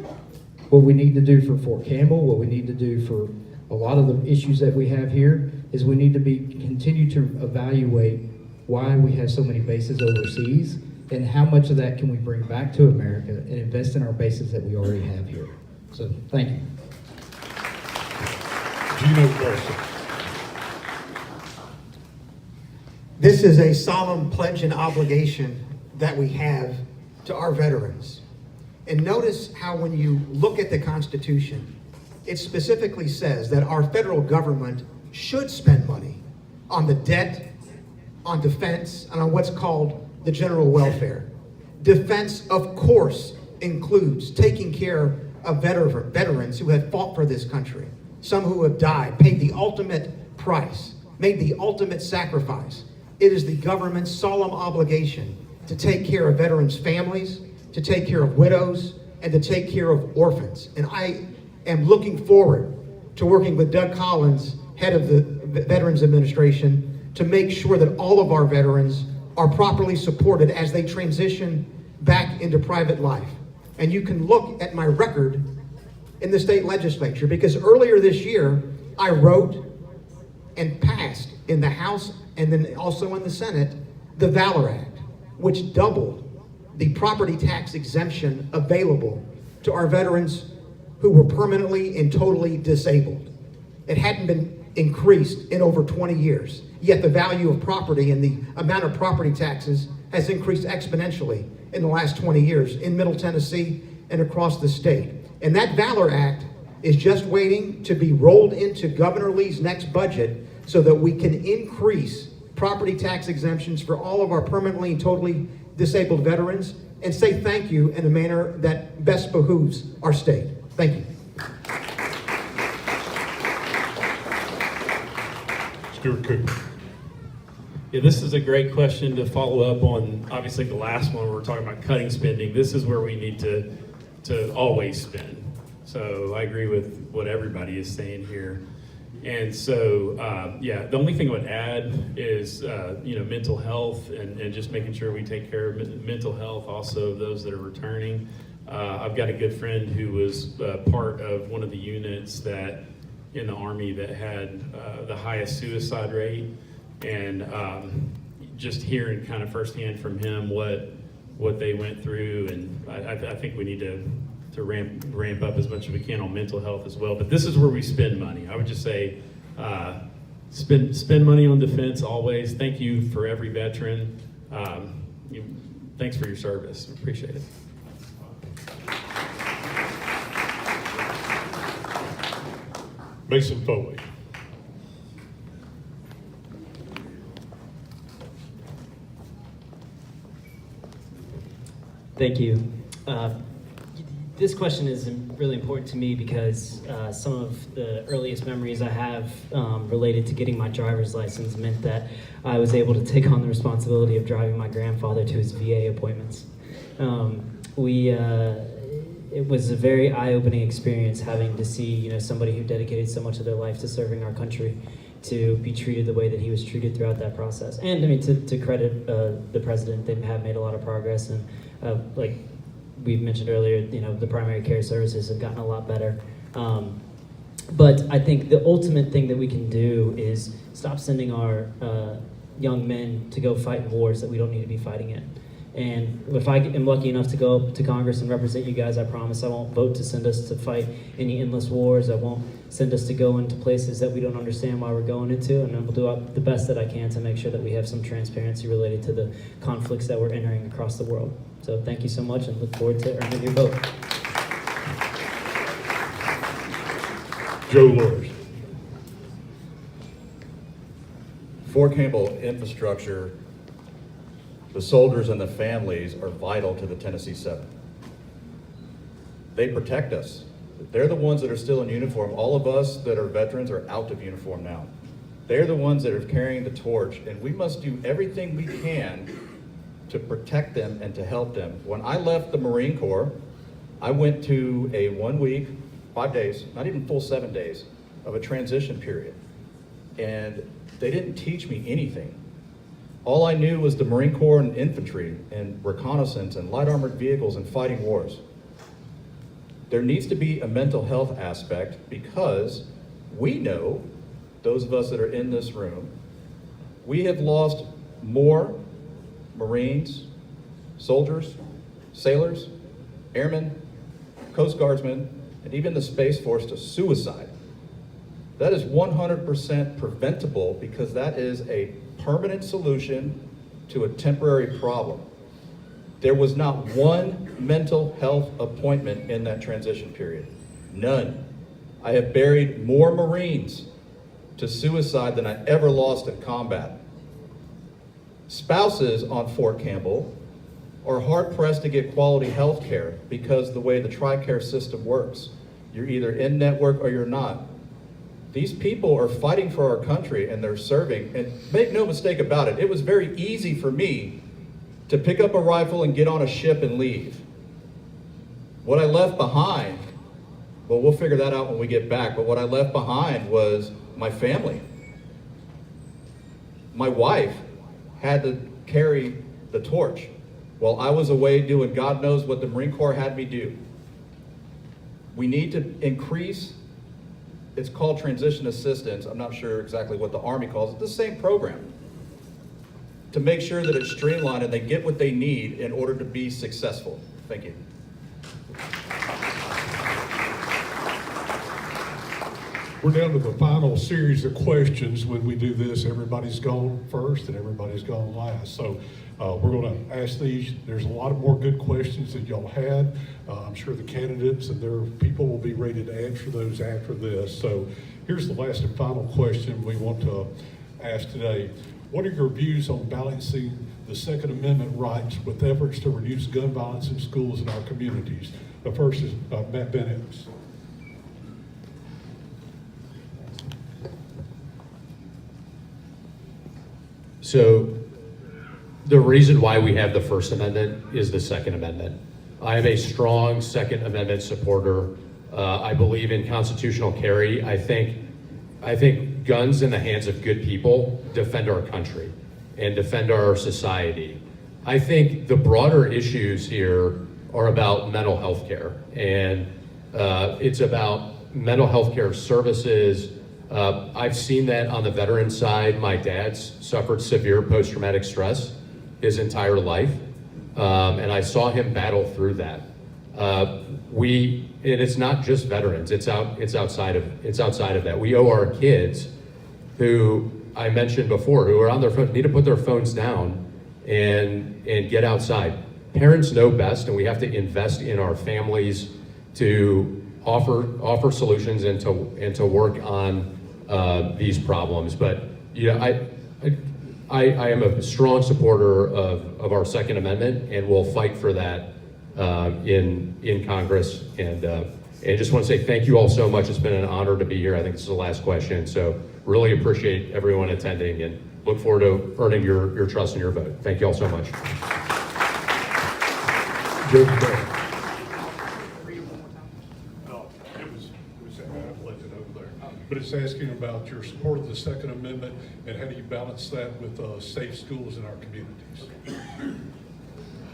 what we need to do for Fort Campbell, what we need to do for a lot of the issues that we have here, is we need to continue to evaluate why we have so many bases overseas and how much of that can we bring back to America and invest in our bases that we already have here. So thank you. Gino Bulso. This is a solemn pledge and obligation that we have to our veterans. And notice how when you look at the Constitution, it specifically says that our federal government should spend money on the debt, on defense, and on what's called the general welfare. Defense, of course, includes taking care of veterans who have fought for this country, some who have died, paid the ultimate price, made the ultimate sacrifice. It is the government's solemn obligation to take care of veterans' families, to take care of widows, and to take care of orphans. And I am looking forward to working with Doug Collins, head of the Veterans Administration, to make sure that all of our veterans are properly supported as they transition back into private life. And you can look at my record in the state legislature, because earlier this year, I wrote and passed in the House and then also in the Senate, the Valor Act, which doubled the property tax exemption available to our veterans who were permanently and totally disabled. It hadn't been increased in over 20 years, yet the value of property and the amount of property taxes has increased exponentially in the last 20 years in Middle Tennessee and across the state. And that Valor Act is just waiting to be rolled into Governor Lee's next budget so that we can increase property tax exemptions for all of our permanently and totally disabled veterans and say thank you in a manner that best behooves our state. Thank you. Stuart Cooper. Yeah, this is a great question to follow up on, obviously, the last one. We're talking about cutting spending. This is where we need to always spend. So I agree with what everybody is saying here. And so, yeah, the only thing I would add is, mental health and just making sure we take care of mental health, also those that are returning. I've got a good friend who was part of one of the units that in the Army that had the highest suicide rate. And just hearing kind of firsthand from him what they went through, and I think we need to ramp up as much as we can on mental health as well. But this is where we spend money. I would just say spend money on defense always. Thank you for every veteran. Thanks for your service. Appreciate it. Mason Foley. Thank you. This question is really important to me because some of the earliest memories I have related to getting my driver's license meant that I was able to take on the responsibility of driving my grandfather to his VA appointments. It was a very eye-opening experience having to see, somebody who dedicated so much of their life to serving our country to be treated the way that he was treated throughout that process. And I mean, to credit the president, they have made a lot of progress, and like we mentioned earlier, the primary care services have gotten a lot better. But I think the ultimate thing that we can do is stop sending our young men to go fight in wars that we don't need to be fighting in. And if I am lucky enough to go up to Congress and represent you guys, I promise I won't vote to send us to fight any endless wars. I won't send us to go into places that we don't understand why we're going into, and I will do the best that I can to make sure that we have some transparency related to the conflicts that we're entering across the world. So thank you so much, and look forward to earning your vote. Joe Lewis. Fort Campbell infrastructure, the soldiers and the families are vital to the Tennessee 7th. They protect us. They're the ones that are still in uniform. All of us that are veterans are out of uniform now. They're the ones that are carrying the torch, and we must do everything we can to protect them and to help them. When I left the Marine Corps, I went to a 1 week, 5 days, not even full 7 days, of a transition period. And they didn't teach me anything. All I knew was the Marine Corps and infantry and reconnaissance and light armored vehicles and fighting wars. There needs to be a mental health aspect because we know, those of us that are in this room, we have lost more Marines, soldiers, sailors, airmen, Coast Guardsmen, and even the Space Force to suicide. That is 100% preventable because that is a permanent solution to a temporary problem. There was not one mental health appointment in that transition period. None. I have buried more Marines to suicide than I ever lost in combat. Spouses on Fort Campbell are hard-pressed to get quality health care because the way the TRICARE system works. You're either in network or you're not. These people are fighting for our country and they're serving, and make no mistake about it, it was very easy for me to pick up a rifle and get on a ship and leave. What I left behind, well, we'll figure that out when we get back, but what I left behind was my family. My wife had to carry the torch while I was away doing God knows what the Marine Corps had me do. We need to increase, it's called transition assistance. I'm not sure exactly what the Army calls it, the same program, to make sure that it's streamlined and they get what they need in order to be successful. Thank you. We're down to the final series of questions. When we do this, everybody's gone first and everybody's gone last. So we're going to ask these. There's a lot of more good questions that y'all had. I'm sure the candidates and their people will be ready to answer those after this. So here's the last and final question we want to ask today. What are your views on balancing the Second Amendment rights with efforts to reduce gun violence in schools in our communities? The first is Matt VanEpps. So the reason why we have the First Amendment is the Second Amendment. I am a strong Second Amendment supporter. I believe in constitutional carry. I think guns in the hands of good people defend our country and defend our society. I think the broader issues here are about mental health care, and it's about mental health care services. I've seen that on the veteran side. My dad's suffered severe post-traumatic stress his entire life, and I saw him battle through that. And it's not just veterans, it's outside of that. We owe our kids, who I mentioned before, who are on their phone, need to put their phones down and get outside. Parents know best, and we have to invest in our families to offer solutions and to work on these problems. But I am a strong supporter of our Second Amendment, and will fight for that in Congress. And I just want to say thank you all so much. It's been an honor to be here. I think this is the last question, so really appreciate everyone attending, and look forward to earning your trust and your vote. Thank you all so much. Jody Barrett. But it's asking about your support of the Second Amendment, and how do you balance that with safe schools in our communities?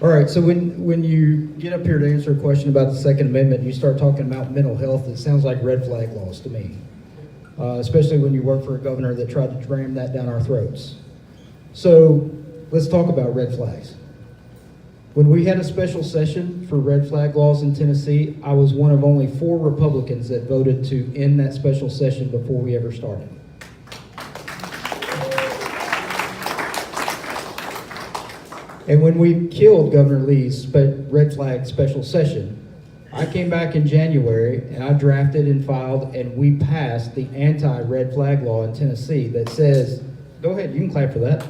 All right, so when you get up here to answer a question about the Second Amendment, you start talking about mental health, it sounds like red flag laws to me. Especially when you work for a governor that tried to jam that down our throats. So let's talk about red flags. When we had a special session for red flag laws in Tennessee, I was one of only 4 Republicans that voted to end that special session before we ever started. And when we killed Governor Lee's red flag special session, I came back in January and I drafted and filed, and we passed the anti-red flag law in Tennessee that says, go ahead, you can clap for that.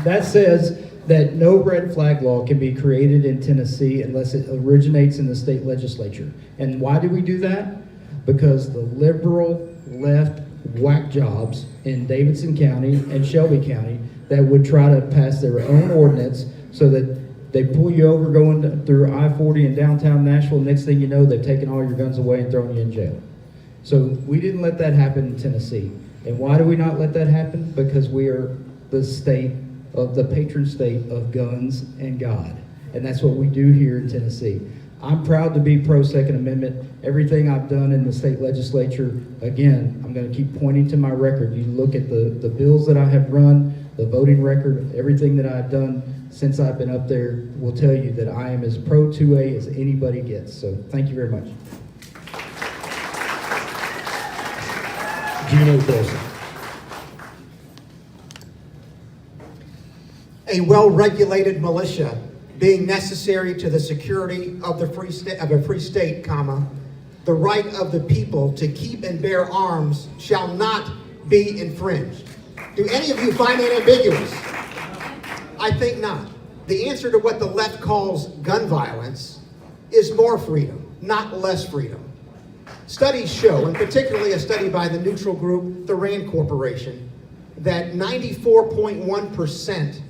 That says that no red flag law can be created in Tennessee unless it originates in the state legislature. And why do we do that? Because the liberal left whack jobs in Davidson County and Shelby County that would try to pass their own ordinance so that they pull you over going through I-40 in downtown Nashville. Next thing you know, they've taken all your guns away and thrown you in jail. So we didn't let that happen in Tennessee. And why do we not let that happen? Because we are the state of the patron state of guns and God. And that's what we do here in Tennessee. I'm proud to be pro Second Amendment. Everything I've done in the state legislature, again, I'm going to keep pointing to my record. You look at the bills that I have run, the voting record, everything that I've done since I've been up there will tell you that I am as pro 2A as anybody gets. So thank you very much. Gino Bulso. A well-regulated militia being necessary to the security of a free state, comma, the right of the people to keep and bear arms shall not be infringed. Do any of you find that ambiguous? I think not. The answer to what the left calls gun violence is more freedom, not less freedom. Studies show, and particularly a study by the neutral group, the RAND Corporation, that 94.1%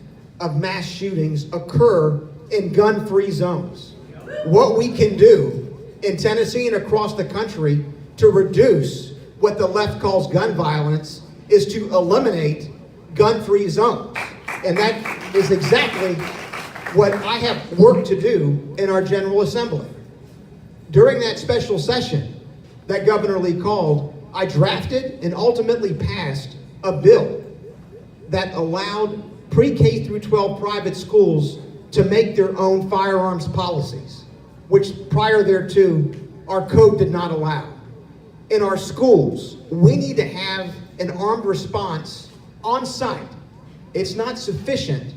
of mass shootings occur in gun-free zones. What we can do in Tennessee and across the country to reduce what the left calls gun violence is to eliminate gun-free zones. And that is exactly what I have work to do in our General Assembly. During that special session that Governor Lee called, I drafted and ultimately passed a bill that allowed pre-K through 12 private schools to make their own firearms policies, which prior thereto, our code did not allow. In our schools, we need to have an armed response on site. It's not sufficient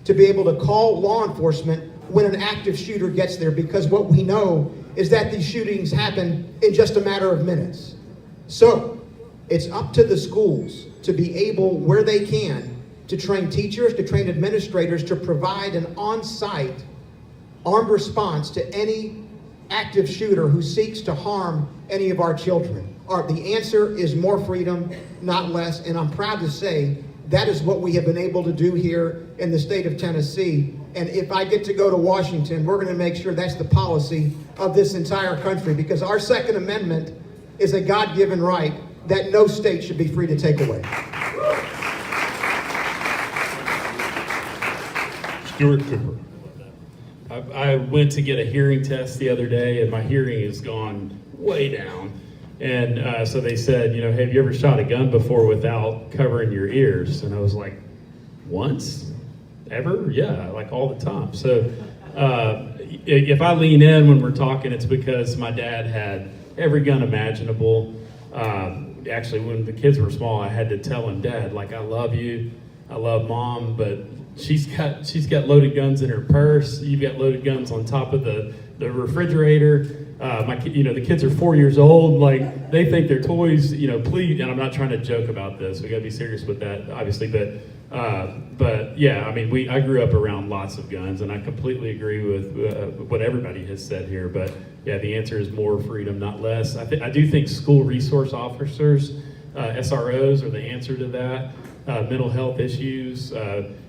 to be able to call law enforcement when an active shooter gets there, because what we know is that these shootings happen in just a matter of minutes. So it's up to the schools to be able, where they can, to train teachers, to train administrators, to provide an on-site armed response to any active shooter who seeks to harm any of our children. The answer is more freedom, not less, and I'm proud to say that is what we have been able to do here in the state of Tennessee. And if I get to go to Washington, we're going to make sure that's the policy of this entire country, because our Second Amendment is a God-given right that no state should be free to take away. Stuart Cooper. I went to get a hearing test the other day, and my hearing has gone way down. And so they said, you know, have you ever shot a gun before without covering your ears? And I was like, once? Ever? Yeah, like all the time. So if I lean in when we're talking, it's because my dad had every gun imaginable. Actually, when the kids were small, I had to tell him, Dad, like, I love you, I love Mom, but she's got loaded guns in her purse. You've got loaded guns on top of the refrigerator. The kids are 4 years old. Like, they think they're toys. You know, please. And I'm not trying to joke about this. We got to be serious with that, obviously. But yeah, I mean, I grew up around lots of guns, and I completely agree with what everybody has said here. But yeah, the answer is more freedom, not less. I do think school resource officers, SROs, are the answer to that. Mental health issues.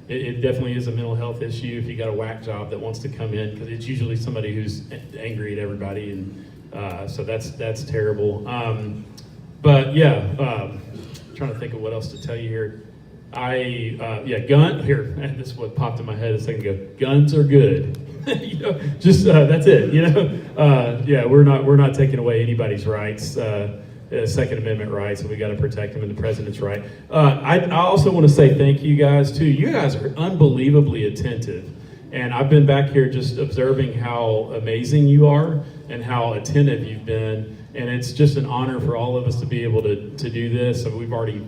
It definitely is a mental health issue if you got a whack job that wants to come in, because it's usually somebody who's angry at everybody, and so that's terrible. But yeah, trying to think of what else to tell you here. Gun here. This is what popped in my head a second ago. Guns are good. You know, just that's it. You know, yeah, we're not taking away anybody's rights. Second Amendment rights, and we got to protect them, and the president's right. I also want to say thank you guys too. You guys are unbelievably attentive, and I've been back here just observing how amazing you are and how attentive you've been, and it's just an honor for all of us to be able to do this. So we've already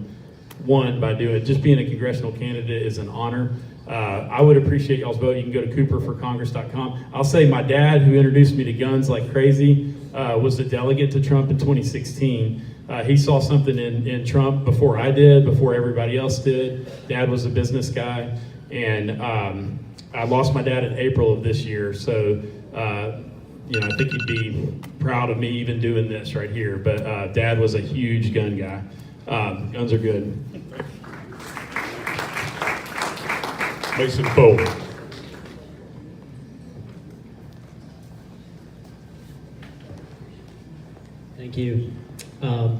won by doing it. Just being a congressional candidate is an honor. I would appreciate y'all's vote. You can go to cooperforcongress.com. I'll say my dad, who introduced me to guns like crazy, was the delegate to Trump in 2016. He saw something in Trump before I did, before everybody else did. Dad was a business guy, and I lost my dad in April of this year. So, I think he'd be proud of me even doing this right here. But Dad was a huge gun guy. Guns are good. Mason Foley. Thank you. I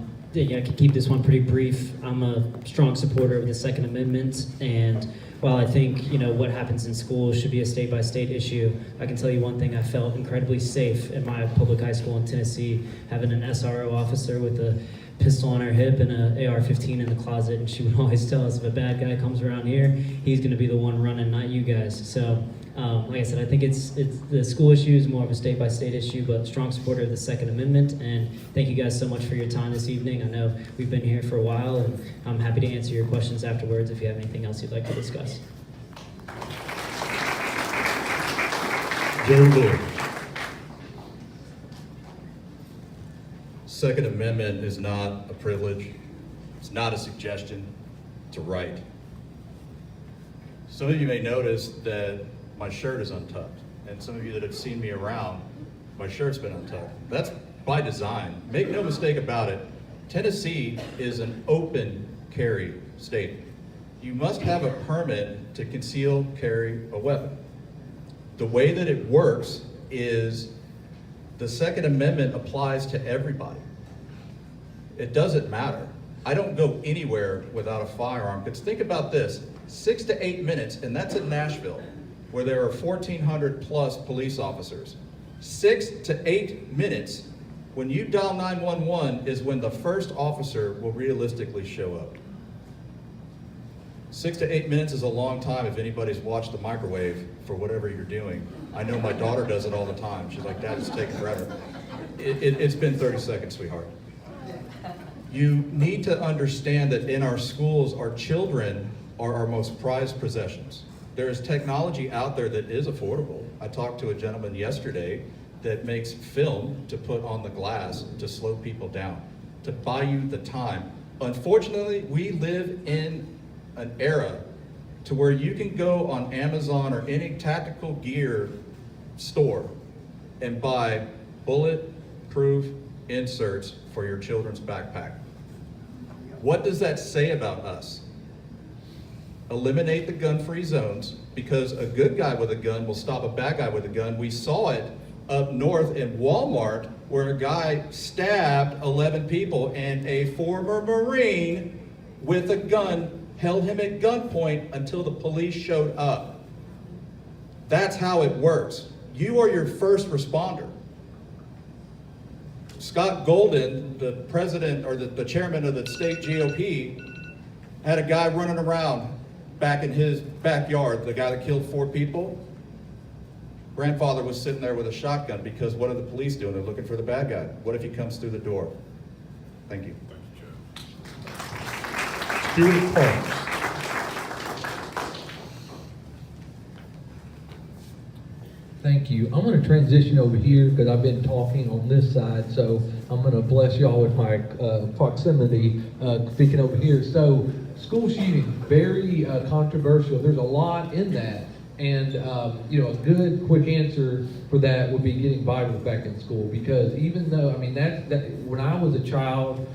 can keep this one pretty brief. I'm a strong supporter of the Second Amendment, and while I think what happens in schools should be a state-by-state issue, I can tell you one thing: I felt incredibly safe at my public high school in Tennessee, having an SRO officer with a pistol on her hip and an AR-15 in the closet, and she would always tell us, if a bad guy comes around here, he's going to be the one running, not you guys. So, like I said, I think it's the school issue is more of a state-by-state issue, but strong supporter of the Second Amendment. And thank you guys so much for your time this evening. I know we've been here for a while, and I'm happy to answer your questions afterwards if you have anything else you'd like to discuss. Jody Barrett. Second Amendment is not a privilege. It's not a suggestion. It's a right. Some of you may notice that my shirt is untucked, and some of you that have seen me around, my shirt's been untucked. That's by design. Make no mistake about it, Tennessee is an open carry state. You must have a permit to conceal carry a weapon. The way that it works is the Second Amendment applies to everybody. It doesn't matter. I don't go anywhere without a firearm, because think about this, 6 to 8 minutes, and that's in Nashville, where there are 1,400 plus police officers. 6 to 8 minutes, when you dial 911 is when the first officer will realistically show up. 6 to 8 minutes is a long time if anybody's watched the microwave for whatever you're doing. I know my daughter does it all the time. She's like, Dad, it's taking forever. It's been 30 seconds, sweetheart. You need to understand that in our schools, our children are our most prized possessions. There is technology out there that is affordable. I talked to a gentleman yesterday that makes film to put on the glass to slow people down, to buy you the time. Unfortunately, we live in an era to where you can go on Amazon or any tactical gear store and buy bulletproof inserts for your children's backpack. What does that say about us? Eliminate the gun-free zones, because a good guy with a gun will stop a bad guy with a gun. We saw it up north in Walmart where a guy stabbed 11 people and a former Marine with a gun held him at gunpoint until the police showed up. That's how it works. You are your first responder. Scott Golden, the president or the chairman of the state GOP, had a guy running around back in his backyard, the guy that killed 4 people. Grandfather was sitting there with a shotgun because what are the police doing? They're looking for the bad guy. What if he comes through the door? Thank you. Stuart Parks. Thank you. I'm going to transition over here because I've been talking on this side, so I'm going to bless y'all with my proximity speaking over here. So, school shooting, very controversial. There's a lot in that, and you know, a good quick answer for that would be getting Bibles back in school, because even though, I mean, that when I was a child,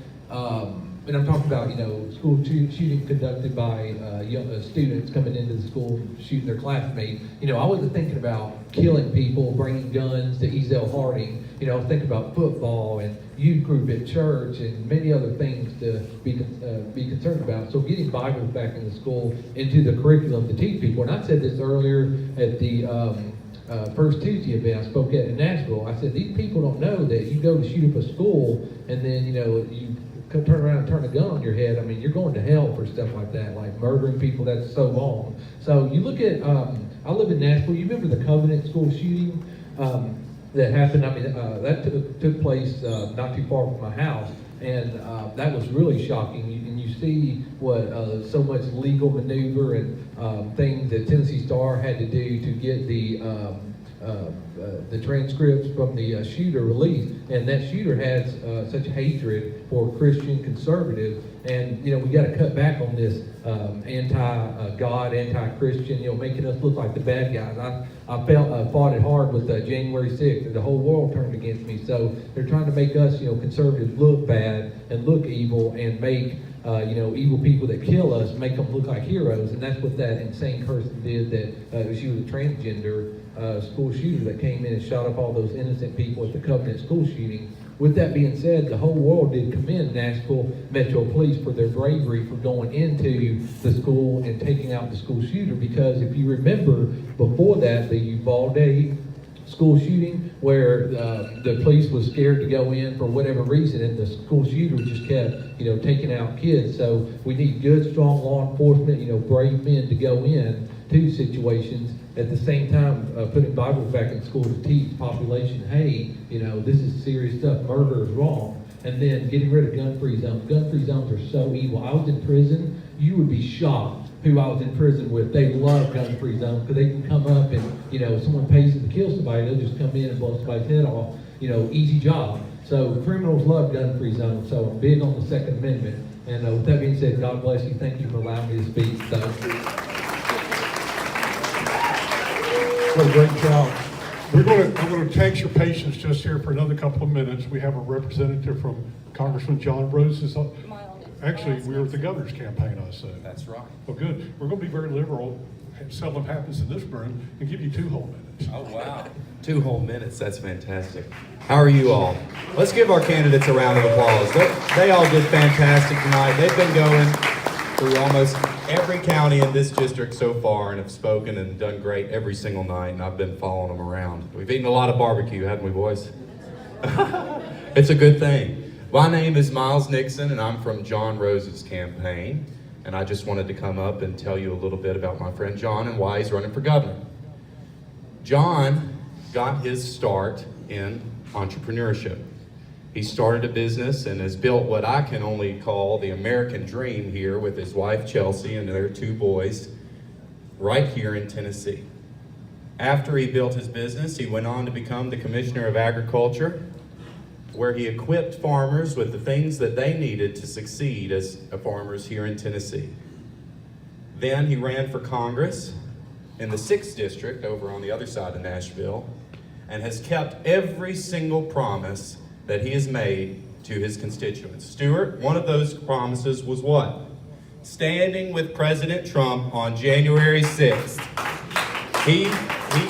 and I'm talking about, you know, school shooting conducted by young students coming into the school shooting their classmates. You know, I wasn't thinking about killing people, bringing guns to Ezel Harding. You know, I was thinking about football and youth group at church and many other things to be concerned about. So getting Bibles back in the school, into the curriculum to teach people. And I said this earlier at the First Tuesday event I spoke at in Nashville. I said, these people don't know that you go to shoot up a school and then, you know, you turn around and turn a gun on your head. I mean, you're going to hell for stuff like that, like murdering people. That's so wrong. So you look at, I live in Nashville. You remember the Covenant school shooting that happened? I mean, that took place not too far from my house, and that was really shocking. And you see what so much legal maneuver and things that Tennessee Star had to do to get the transcripts from the shooter released, and that shooter has such hatred for Christian conservatives, and you know, we got to cut back on this anti-God, anti-Christian, you know, making us look like the bad guys. I fought it hard with January 6th, and the whole world turned against me. So they're trying to make us, you know, conservatives look bad and look evil, and make you know, evil people that kill us, make them look like heroes. And that's what that insane person did. That she was a transgender school shooter that came in and shot up all those innocent people at the Covenant school shooting. With that being said, the whole world did commend Nashville Metro Police for their bravery for going into the school and taking out the school shooter. Because if you remember, before that, the Uvalde school shooting, where the police was scared to go in for whatever reason, and the school shooter just kept, you know, taking out kids. So we need good, strong law enforcement, you know, brave men to go in to situations. At the same time, putting Bibles back in school to teach population, hey, you know, this is serious stuff. Murder is wrong. And then getting rid of gun-free zones. Gun-free zones are so evil. I was in prison. You would be shocked who I was in prison with. They love gun-free zones because they can come up and, you know, someone pays them to kill somebody, they'll just come in and blow somebody's head off. You know, easy job. So criminals love gun-free zones. So I'm big on the Second Amendment. And with that being said, God bless you. Thank you for allowing me to speak. So. What a great job. I'm going to tax your patience just here for another couple of minutes. We have a representative from Congressman John Rose's. Actually, we were at the governor's campaign, I said. That's right. Well, good. We're going to be very liberal. Seldom happens in this room, and give you 2 whole minutes. Oh, wow. 2 whole minutes. That's fantastic. How are you all? Let's give our candidates a round of applause. They all did fantastic tonight. They've been going through almost every county in this district so far and have spoken and done great every single night, and I've been following them around. We've eaten a lot of barbecue, haven't we, boys? It's a good thing. My name is Miles Nixon, and I'm from John Rose's campaign, and I just wanted to come up and tell you a little bit about my friend John and why he's running for governor. John got his start in entrepreneurship. He started a business and has built what I can only call the American dream here with his wife Chelsea and their 2 boys right here in Tennessee. After he built his business, he went on to become the Commissioner of Agriculture, where he equipped farmers with the things that they needed to succeed as farmers here in Tennessee. Then he ran for Congress in the 6th District over on the other side of Nashville and has kept every single promise that he has made to his constituents. Stuart, one of those promises was what? Standing with President Trump on January 6th. He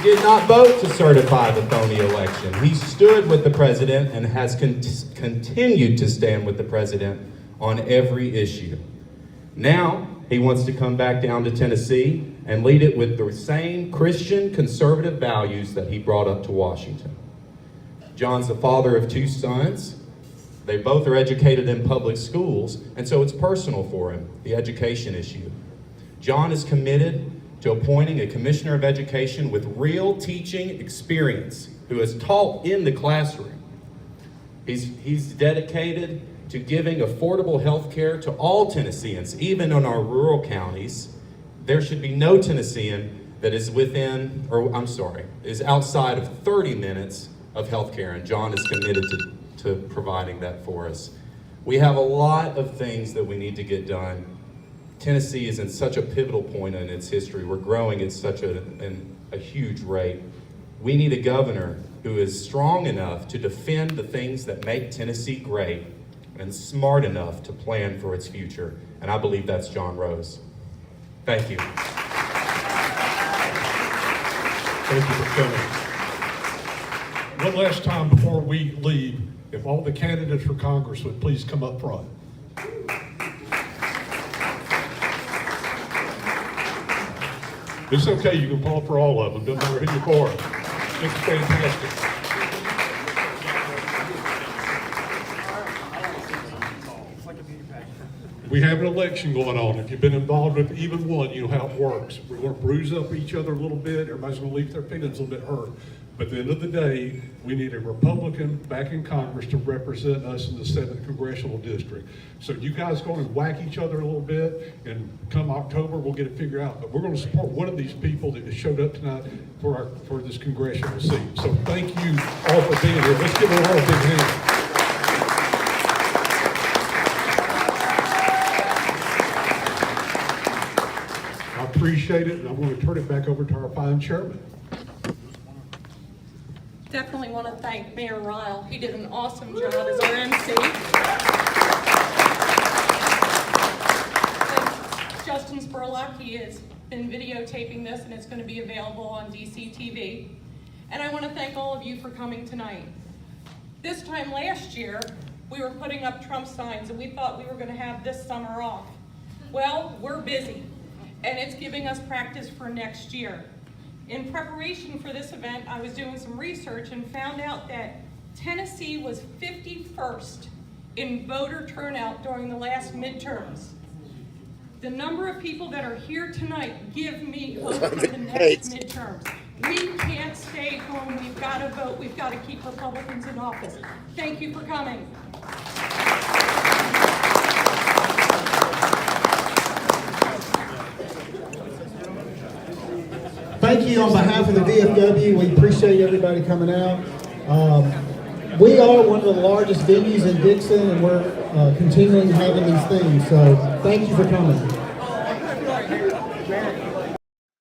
did not vote to certify the phony election. He stood with the president and has continued to stand with the president on every issue. Now, he wants to come back down to Tennessee and lead it with the same Christian conservative values that he brought up to Washington. John's the father of 2 sons. They both are educated in public schools, and so it's personal for him, the education issue. John is committed to appointing a commissioner of education with real teaching experience who has taught in the classroom. He's dedicated to giving affordable health care to all Tennesseans, even in our rural counties. There should be no Tennessean that is is outside of 30 minutes of health care, and John is committed to providing that for us. We have a lot of things that we need to get done. Tennessee is in such a pivotal point in its history. We're growing at such a huge rate. We need a governor who is strong enough to defend the things that make Tennessee great and smart enough to plan for its future. And I believe that's John Rose. Thank you. Thank you for coming. One last time before we leave, if all the candidates for Congress would please come up front. It's okay, you can pull up for all of them, doesn't matter who you're for. It's fantastic. We have an election going on. If you've been involved with even one, you know how it works. We're going to bruise up each other a little bit. Everybody's going to leave their feelings a little bit hurt. But at the end of the day, we need a Republican back in Congress to represent us in the 7th Congressional District. So you guys go and whack each other a little bit, and come October, we'll get it figured out. But we're going to support one of these people that showed up tonight for this congressional seat. So thank you all for being here. Let's give them all a big hand. I appreciate it, and I'm going to turn it back over to our fine chairman. Definitely want to thank Mayor Ryle. He did an awesome job as our MC. And Justin Spurlock, he has been videotaping this, and it's going to be available on DC TV. And I want to thank all of you for coming tonight. This time last year, we were putting up Trump signs, and we thought we were going to have this summer off. Well, we're busy, and it's giving us practice for next year. In preparation for this event, I was doing some research and found out that Tennessee was 51st in voter turnout during the last midterms. The number of people that are here tonight give me hope for the next midterms. We can't stay home. We've got to vote. We've got to keep Republicans in office. Thank you for coming. Thank you on behalf of the VFW. We appreciate everybody coming out. We are one of the largest venues in Dickson, and we're continuing having these things. So thank you for coming.